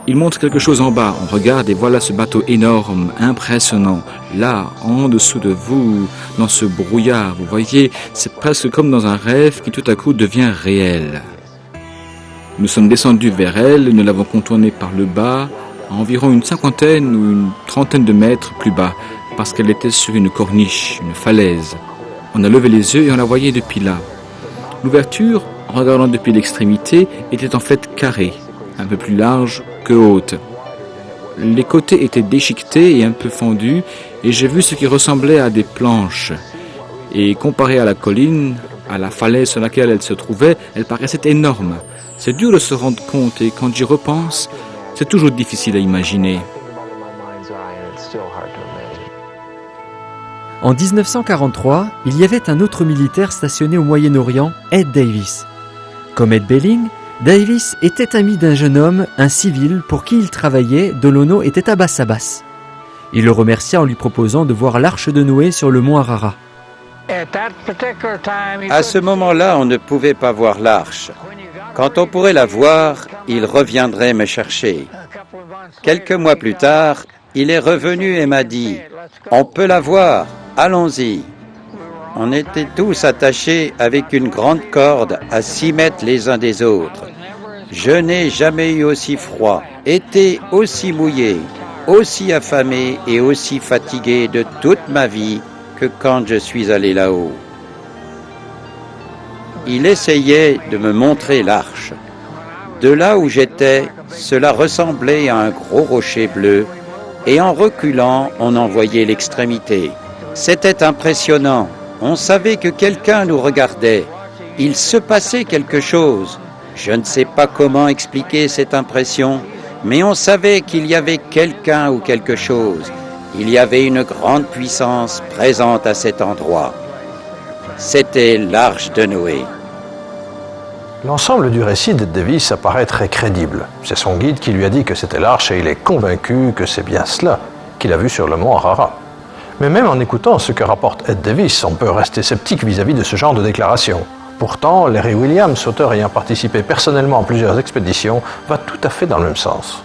il montre quelque chose en bas. On regarde et voilà ce bateau énorme, impressionnant. Là, en dessous de vous, dans ce brouillard, vous voyez, c'est presque comme dans un rêve qui tout à coup devient réel. Nous sommes descendus vers elle, nous l'avons contournée par le bas, à environ une 50aine ou une 30aine de mètres plus bas, parce qu'elle était sur une corniche, une falaise. On a levé les yeux et on la voyait depuis là. L'ouverture, en regardant depuis l'extrémité, était en fait carrée, un peu plus large que haute. Les côtés étaient déchiquetés et un peu fendus, et j'ai vu ce qui ressemblait à des planches. Et comparé à la colline, à la falaise sur laquelle elle se trouvait, elle paraissait énorme. C'est dur de se rendre compte, et quand j'y repense, c'est toujours difficile à imaginer. En 1943, il y avait un autre militaire stationné au Moyen-Orient, Ed Davis. Comme Ed Bailing, Davis était ami d'un jeune homme, un civil, pour qui il travaillait, dont le nom était Abbas Abbas. Il le remercia en lui proposant de voir l'arche de Noé sur le mont Harara. À ce moment-là, on ne pouvait pas voir l'arche. Quand on pourrait la voir, il reviendrait me chercher. Quelques mois plus tard, il est revenu et m'a dit « On peut la voir, allons-y ». On était tous attachés avec une grande corde à 6 mètres les uns des autres. Je n'ai jamais eu aussi froid, été aussi mouillé, aussi affamé et aussi fatigué de toute ma vie que quand je suis allé là-haut. Il essayait de me montrer l'arche. De là où j'étais, cela ressemblait à un gros rocher bleu, et en reculant, on en voyait l'extrémité. C'était impressionnant. On savait que quelqu'un nous regardait. Il se passait quelque chose. Je ne sais pas comment expliquer cette impression, mais on savait qu'il y avait quelqu'un ou quelque chose. Il y avait une grande puissance présente à cet endroit. C'était l'arche de Noé. L'ensemble du récit d'Ed Davis apparaît très crédible. C'est son guide qui lui a dit que c'était l'arche et il est convaincu que c'est bien cela qu'il a vu sur le mont Harara. Mais même en écoutant ce que rapporte Ed Davis, on peut rester sceptique vis-à-vis de ce genre de déclaration. Pourtant, Larry Williams, auteur ayant participé personnellement à plusieurs expéditions, va tout à fait dans le même sens.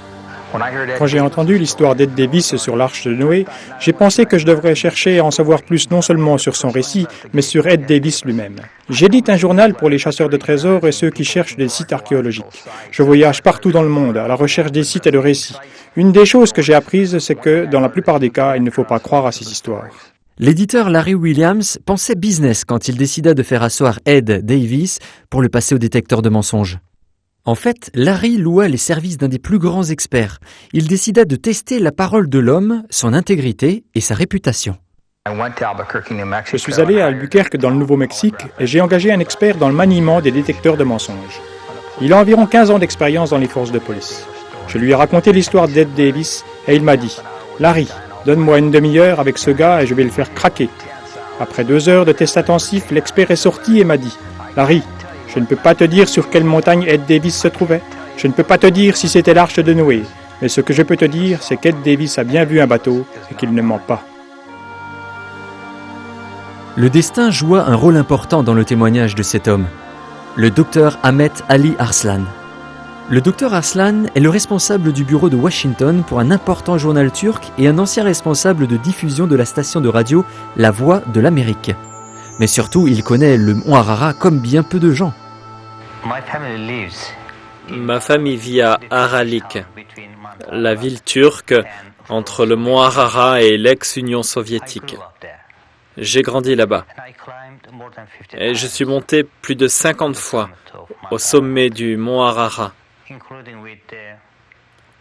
Quand j'ai entendu l'histoire d'Ed Davis sur l'Arche de Noé, j'ai pensé que je devrais chercher à en savoir plus non seulement sur son récit, mais sur Ed Davis lui-même. J'édite un journal pour les chasseurs de trésors et ceux qui cherchent des sites archéologiques. Je voyage partout dans le monde à la recherche des sites et de récits. Une des choses que j'ai apprises, c'est que, dans la plupart des cas, il ne faut pas croire à ces histoires. L'éditeur Larry Williams pensait business quand il décida de faire asseoir Ed Davis pour le passer au détecteur de mensonges. En fait, Larry loua les services d'un des plus grands experts. Il décida de tester la parole de l'homme, son intégrité et sa réputation. Je suis allé à Albuquerque dans le Nouveau-Mexique et j'ai engagé un expert dans le maniement des détecteurs de mensonges. Il a environ 15 ans d'expérience dans les forces de police. Je lui ai raconté l'histoire d'Ed Davis et il m'a dit « Larry, donne-moi une demi-heure avec ce gars et je vais le faire craquer. » Après 2 heures de tests intensifs, l'expert est sorti et m'a dit « Larry, je ne peux pas te dire sur quelle montagne Ed Davis se trouvait. Je ne peux pas te dire si c'était l'Arche de Noé. Mais ce que je peux te dire, c'est qu'Ed Davis a bien vu un bateau et qu'il ne ment pas. » Le destin joua un rôle important dans le témoignage de cet homme, le docteur Ahmet Ali Arslan. Le docteur Arslan est le responsable du bureau de Washington pour un important journal turc et un ancien responsable de diffusion de la station de radio La Voix de l'Amérique. Mais surtout, il connaît le mont Ararat comme bien peu de gens. Ma famille vit à Aralik, la ville turque entre le mont Ararat et l'ex-Union soviétique. J'ai grandi là-bas. Et je suis monté plus de 50 fois au sommet du mont Ararat,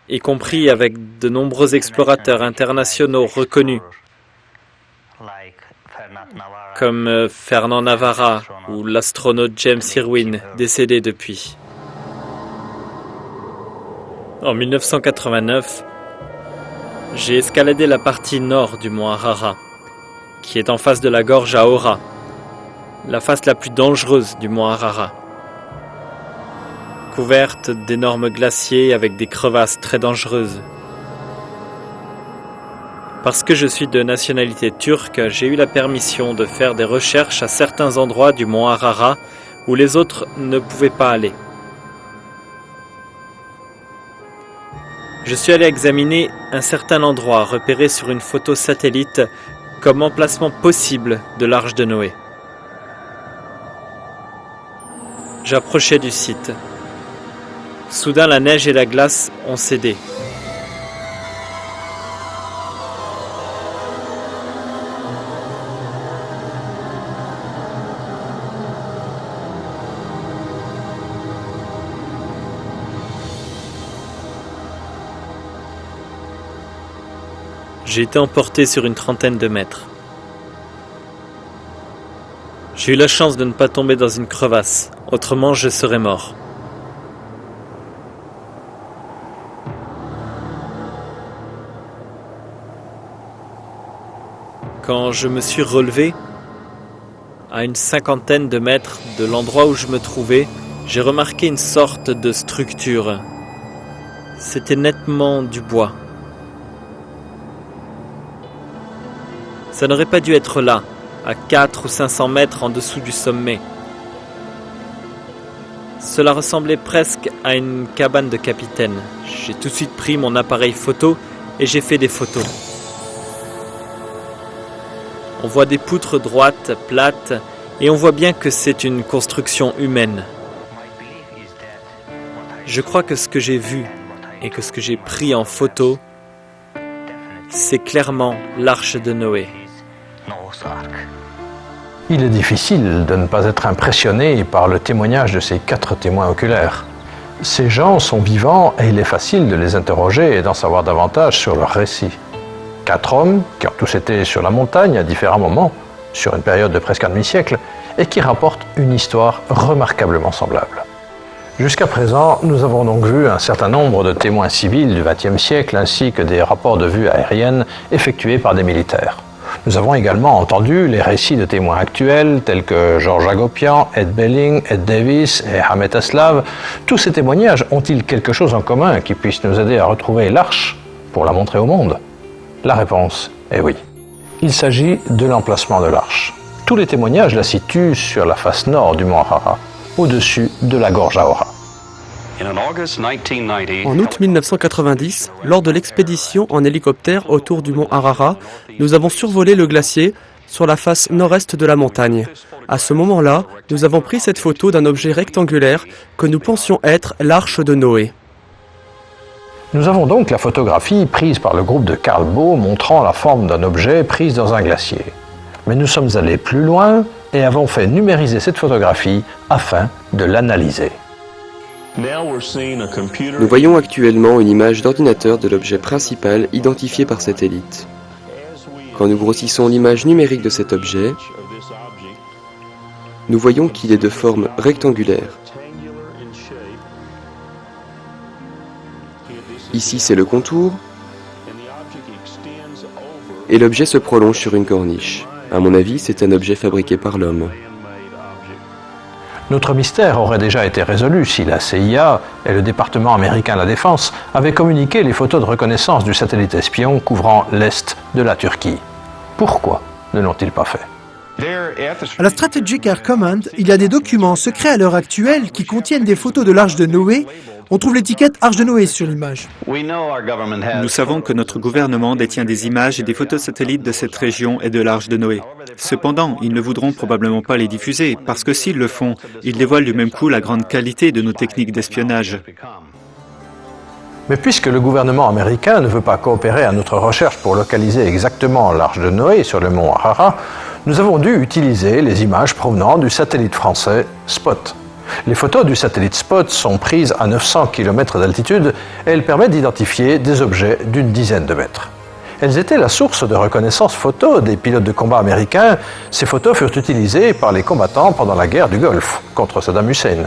y compris avec de nombreux explorateurs internationaux reconnus, comme Fernand Navarra ou l'astronaute James Irwin, décédé depuis. En 1989, j'ai escaladé la partie nord du mont Ararat, qui est en face de la gorge à Ora, la face la plus dangereuse du mont Ararat, couverte d'énormes glaciers avec des crevasses très dangereuses. Parce que je suis de nationalité turque, j'ai eu la permission de faire des recherches à certains endroits du mont Ararat où les autres ne pouvaient pas aller. Je suis allé examiner un certain endroit repéré sur une photo satellite comme emplacement possible de l'Arche de Noé. J'approchais du site. Soudain, la neige et la glace ont cédé. J'ai été emporté sur une trentaine de mètres. J'ai eu la chance de ne pas tomber dans une crevasse, autrement je serais mort. Quand je me suis relevé, à une 50aine de mètres de l'endroit où je me trouvais, j'ai remarqué une sorte de structure. C'était nettement du bois. Ça n'aurait pas dû être là, à 400 ou 500 mètres en dessous du sommet. Cela ressemblait presque à une cabane de capitaine. J'ai tout de suite pris mon appareil photo et j'ai fait des photos. On voit des poutres droites, plates, et on voit bien que c'est une construction humaine. Je crois que ce que j'ai vu et que ce que j'ai pris en photo, c'est clairement l'Arche de Noé. Il est difficile de ne pas être impressionné par le témoignage de ces 4 témoins oculaires. Ces gens sont vivants et il est facile de les interroger et d'en savoir davantage sur leur récit. 4 hommes qui ont tous été sur la montagne à différents moments, sur une période de presque un demi-siècle, et qui rapportent une histoire remarquablement semblable. Jusqu'à présent, nous avons donc vu un certain nombre de témoins civils du XXe siècle ainsi que des rapports de vue aériennes effectués par des militaires. Nous avons également entendu les récits de témoins actuels tels que Georges Agopian, Ed Belling, Ed Davis et Ahmet Aslav. Tous ces témoignages ont-ils quelque chose en commun qui puisse nous aider à retrouver l'Arche pour la montrer au monde? La réponse est oui. Il s'agit de l'emplacement de l'Arche. Tous les témoignages la situent sur la face nord du mont Ararat, au-dessus de la gorge à Ora. En août 1990, lors de l'expédition en hélicoptère autour du mont Ararat, nous avons survolé le glacier sur la face nord-est de la montagne. À ce moment-là, nous avons pris cette photo d'un objet rectangulaire que nous pensions être l'Arche de Noé. Nous avons donc la photographie prise par le groupe de Carl Baugh montrant la forme d'un objet prise dans un glacier. Mais nous sommes allés plus loin et avons fait numériser cette photographie afin de l'analyser. Nous voyons actuellement une image d'ordinateur de l'objet principal identifié par satellite. Quand nous grossissons l'image numérique de cet objet, nous voyons qu'il est de forme rectangulaire. Ici, c'est le contour, et l'objet se prolonge sur une corniche. À mon avis, c'est un objet fabriqué par l'homme. Notre mystère aurait déjà été résolu si la CIA et le département américain de la Défense avaient communiqué les photos de reconnaissance du satellite espion couvrant l'est de la Turquie. Pourquoi ne l'ont-ils pas fait ? À la Strategic Air Command, il y a des documents secrets à l'heure actuelle qui contiennent des photos de l'Arche de Noé. On trouve l'étiquette Arche de Noé sur l'image. Nous savons que notre gouvernement détient des images et des photos satellites de cette région et de l'Arche de Noé. Cependant, ils ne voudront probablement pas les diffuser, parce que s'ils le font, ils dévoilent du même coup la grande qualité de nos techniques d'espionnage. Mais puisque le gouvernement américain ne veut pas coopérer à notre recherche pour localiser exactement l'Arche de Noé sur le mont Ararat, nous avons dû utiliser les images provenant du satellite français Spot. Les photos du satellite Spot sont prises à 900 km d'altitude et elles permettent d'identifier des objets d'une dizaine de mètres. Elles étaient la source de reconnaissance photo des pilotes de combat américains. Ces photos furent utilisées par les combattants pendant la guerre du Golfe contre Saddam Hussein.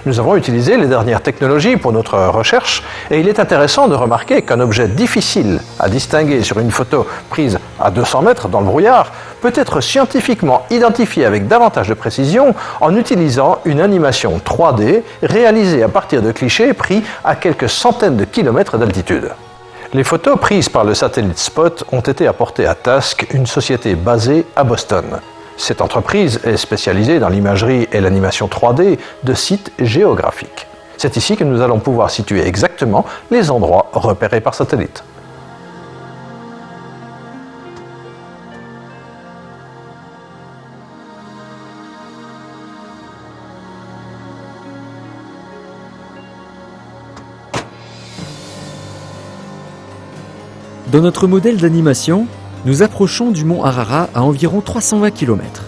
Nous avons utilisé les dernières technologies pour notre recherche et il est intéressant de remarquer qu'un objet difficile à distinguer sur une photo prise à 200 mètres dans le brouillard peut être scientifiquement identifié avec davantage de précision en utilisant une animation 3D réalisée à partir de clichés pris à quelques centaines de kilomètres d'altitude. Les photos prises par le satellite Spot ont été apportées à Task, une société basée à Boston. Cette entreprise est spécialisée dans l'imagerie et l'animation 3D de sites géographiques. C'est ici que nous allons pouvoir situer exactement les endroits repérés par satellite. Dans notre modèle d'animation, nous approchons du mont Ararat à environ 320 km.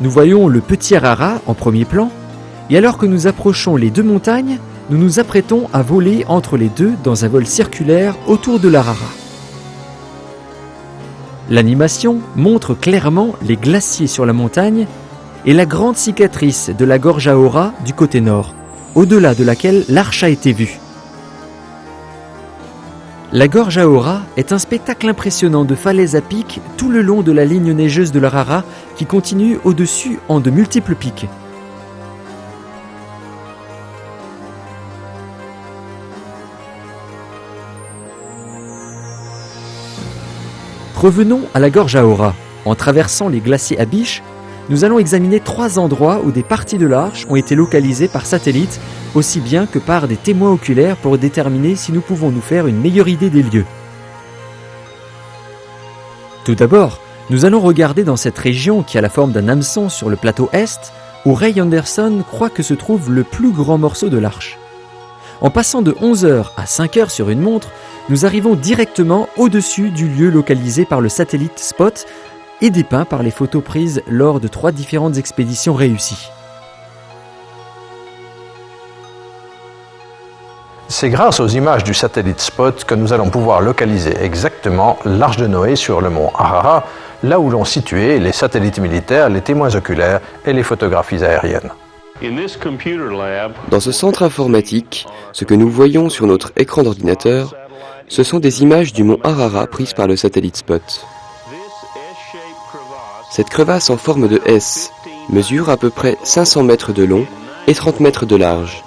Nous voyons le petit Ararat en premier plan, et alors que nous approchons les deux montagnes, nous nous apprêtons à voler entre les deux dans un vol circulaire autour de l'Ararat. L'animation montre clairement les glaciers sur la montagne et la grande cicatrice de la gorge Aora du côté nord, au-delà de laquelle l'arche a été vue. La gorge Aora est un spectacle impressionnant de falaises à pic tout le long de la ligne neigeuse de l'Ararat qui continue au-dessus en de multiples pics. Revenons à la gorge Aora. En traversant les glaciers Abish, nous allons examiner 3 endroits où des parties de l'arche ont été localisées par satellite, aussi bien que par des témoins oculaires pour déterminer si nous pouvons nous faire une meilleure idée des lieux. Tout d'abord, nous allons regarder dans cette région qui a la forme d'un hameçon sur le plateau est, où Ray Anderson croit que se trouve le plus grand morceau de l'arche. En passant de 11h à 5h sur une montre, nous arrivons directement au-dessus du lieu localisé par le satellite Spot et dépeint par les photos prises lors de 3 différentes expéditions réussies. C'est grâce aux images du satellite Spot que nous allons pouvoir localiser exactement l'Arche de Noé sur le mont Ararat, là où l'ont situé les satellites militaires, les témoins oculaires et les photographies aériennes. Dans ce centre informatique, ce que nous voyons sur notre écran d'ordinateur, ce sont des images du mont Ararat prises par le satellite Spot. Cette crevasse en forme de S mesure à peu près 500 mètres de long et 30 mètres de large.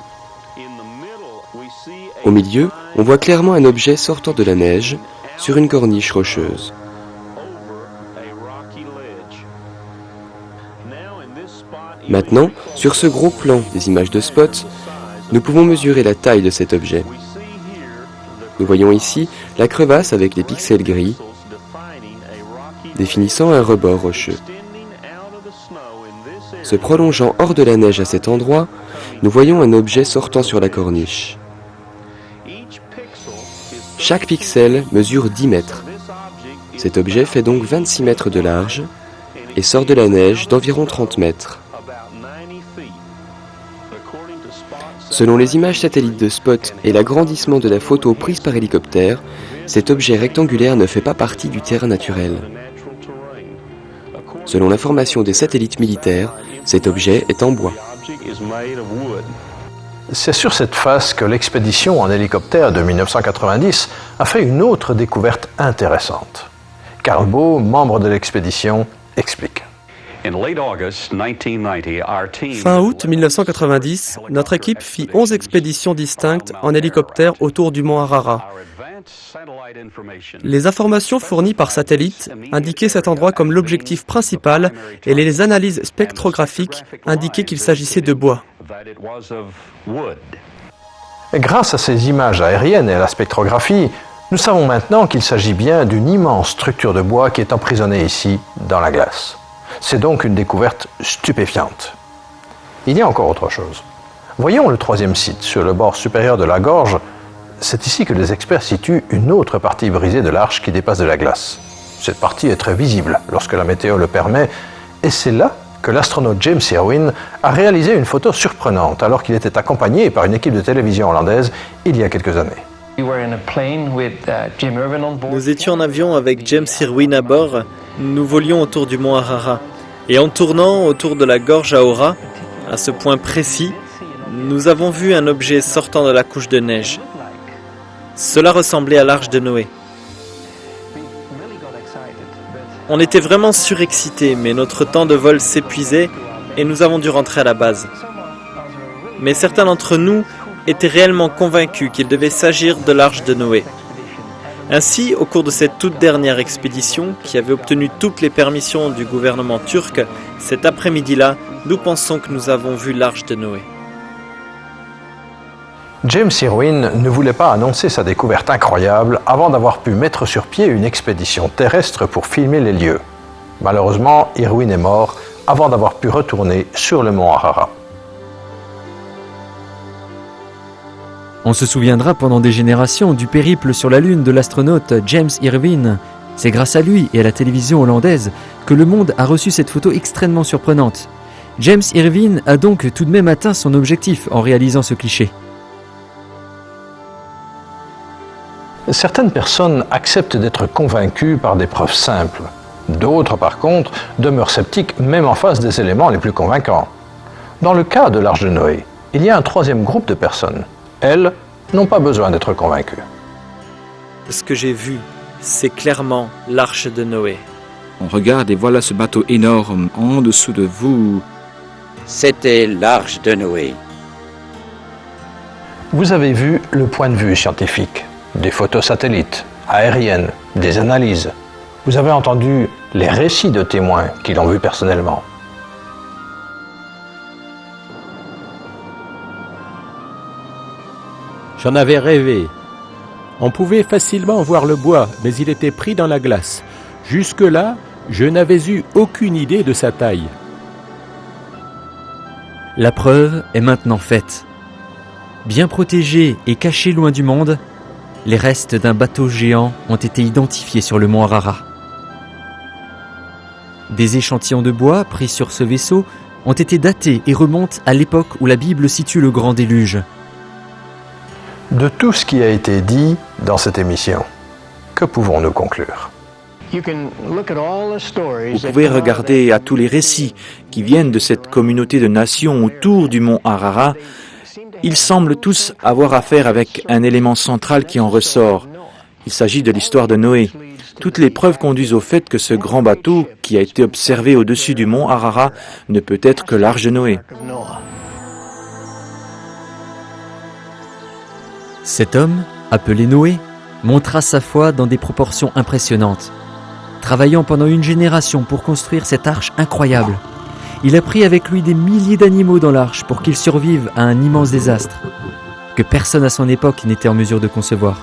Au milieu, on voit clairement un objet sortant de la neige sur une corniche rocheuse. Maintenant, sur ce gros plan des images de Spot, Nous pouvons mesurer la taille de cet objet. Nous voyons ici la crevasse avec les pixels gris, définissant un rebord rocheux. Se prolongeant hors de la neige à cet endroit, nous voyons un objet sortant sur la corniche. Chaque pixel mesure 10 mètres. Cet objet fait donc 26 mètres de large et sort de la neige d'environ 30 mètres. Selon les images satellites de Spot et l'agrandissement de la photo prise par hélicoptère, cet objet rectangulaire ne fait pas partie du terrain naturel. Selon l'information des satellites militaires, cet objet est en bois. C'est sur cette face que l'expédition en hélicoptère de 1990 a fait une autre découverte intéressante. Carl Baugh, membre de l'expédition, explique. Fin août 1990, notre équipe fit 11 expéditions distinctes en hélicoptère autour du mont Ararat. Les informations fournies par satellite indiquaient cet endroit comme l'objectif principal et les analyses spectrographiques indiquaient qu'il s'agissait de bois. Grâce à ces images aériennes et à la spectrographie, nous savons maintenant qu'il s'agit bien d'une immense structure de bois qui est emprisonnée ici, dans la glace. C'est donc une découverte stupéfiante. Il y a encore autre chose. Voyons le troisième site, sur le bord supérieur de la gorge. C'est ici que les experts situent une autre partie brisée de l'arche qui dépasse de la glace. Cette partie est très visible lorsque la météo le permet, et c'est là que l'astronaute James Irwin a réalisé une photo surprenante alors qu'il était accompagné par une équipe de télévision hollandaise il y a quelques années. Nous étions en avion avec James Irwin à bord. Nous volions autour du mont Ararat. Et en tournant autour de la gorge à Ora, à ce point précis, nous avons vu un objet sortant de la couche de neige. Cela ressemblait à l'arche de Noé. On était vraiment surexcités, mais notre temps de vol s'épuisait et nous avons dû rentrer à la base. Mais certains d'entre nous étaient réellement convaincus qu'il devait s'agir de l'arche de Noé. Ainsi, au cours de cette toute dernière expédition, qui avait obtenu toutes les permissions du gouvernement turc, cet après-midi-là, nous pensons que nous avons vu l'arche de Noé. James Irwin ne voulait pas annoncer sa découverte incroyable avant d'avoir pu mettre sur pied une expédition terrestre pour filmer les lieux. Malheureusement, Irwin est mort avant d'avoir pu retourner sur le mont Ararat. On se souviendra pendant des générations du périple sur la Lune de l'astronaute James Irwin. C'est grâce à lui et à la télévision hollandaise que le monde a reçu cette photo extrêmement surprenante. James Irwin a donc tout de même atteint son objectif en réalisant ce cliché. Certaines personnes acceptent d'être convaincues par des preuves simples. D'autres, par contre, demeurent sceptiques même en face des éléments les plus convaincants. Dans le cas de l'arche de Noé, il y a un troisième groupe de personnes. Elles n'ont pas besoin d'être convaincues. Ce que j'ai vu, c'est clairement l'arche de Noé. On regarde et voilà ce bateau énorme en dessous de vous. C'était l'arche de Noé. Vous avez vu le point de vue scientifique, des photos satellites, aériennes, des analyses. Vous avez entendu les récits de témoins qui l'ont vu personnellement. J'en avais rêvé. On pouvait facilement voir le bois, mais il était pris dans la glace. Jusque-là, je n'avais eu aucune idée de sa taille. La preuve est maintenant faite. Bien protégés et cachés loin du monde, les restes d'un bateau géant ont été identifiés sur le mont Ararat. Des échantillons de bois pris sur ce vaisseau ont été datés et remontent à l'époque où la Bible situe le grand déluge. De tout ce qui a été dit dans cette émission, que pouvons-nous conclure ? Vous pouvez regarder à tous les récits qui viennent de cette communauté de nations autour du mont Ararat. Ils semblent tous avoir affaire avec un élément central qui en ressort. Il s'agit de l'histoire de Noé. Toutes les preuves conduisent au fait que ce grand bateau, qui a été observé au-dessus du mont Ararat, ne peut être que l'arche de Noé. Cet homme, appelé Noé, montra sa foi dans des proportions impressionnantes. Travaillant pendant une génération pour construire cette arche incroyable, il a pris avec lui des milliers d'animaux dans l'arche pour qu'ils survivent à un immense désastre. que personne à son époque n'était en mesure de concevoir.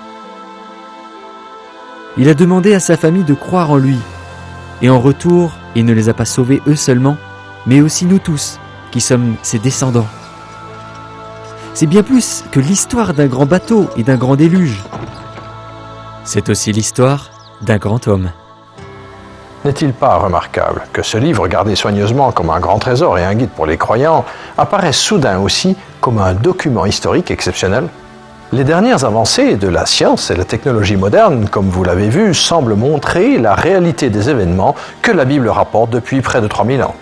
Il a demandé à sa famille de croire en lui, et en retour, il ne les a pas sauvés eux seulement, mais aussi nous tous, qui sommes ses descendants. C'est bien plus que l'histoire d'un grand bateau et d'un grand déluge. C'est aussi l'histoire d'un grand homme. N'est-il pas remarquable que ce livre, gardé soigneusement comme un grand trésor et un guide pour les croyants, apparaisse soudain aussi comme un document historique exceptionnel? Les dernières avancées de la science et la technologie moderne, comme vous l'avez vu, semblent montrer la réalité des événements que la Bible rapporte depuis près de 3000 ans.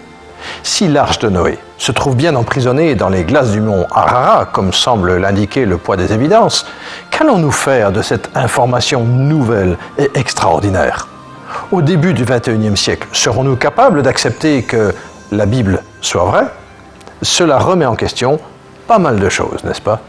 Si l'arche de Noé se trouve bien emprisonnée dans les glaces du mont Ararat, comme semble l'indiquer le poids des évidences, qu'allons-nous faire de cette information nouvelle et extraordinaire? Au début du XXIe siècle, serons-nous capables d'accepter que la Bible soit vraie? Cela remet en question pas mal de choses, n'est-ce pas?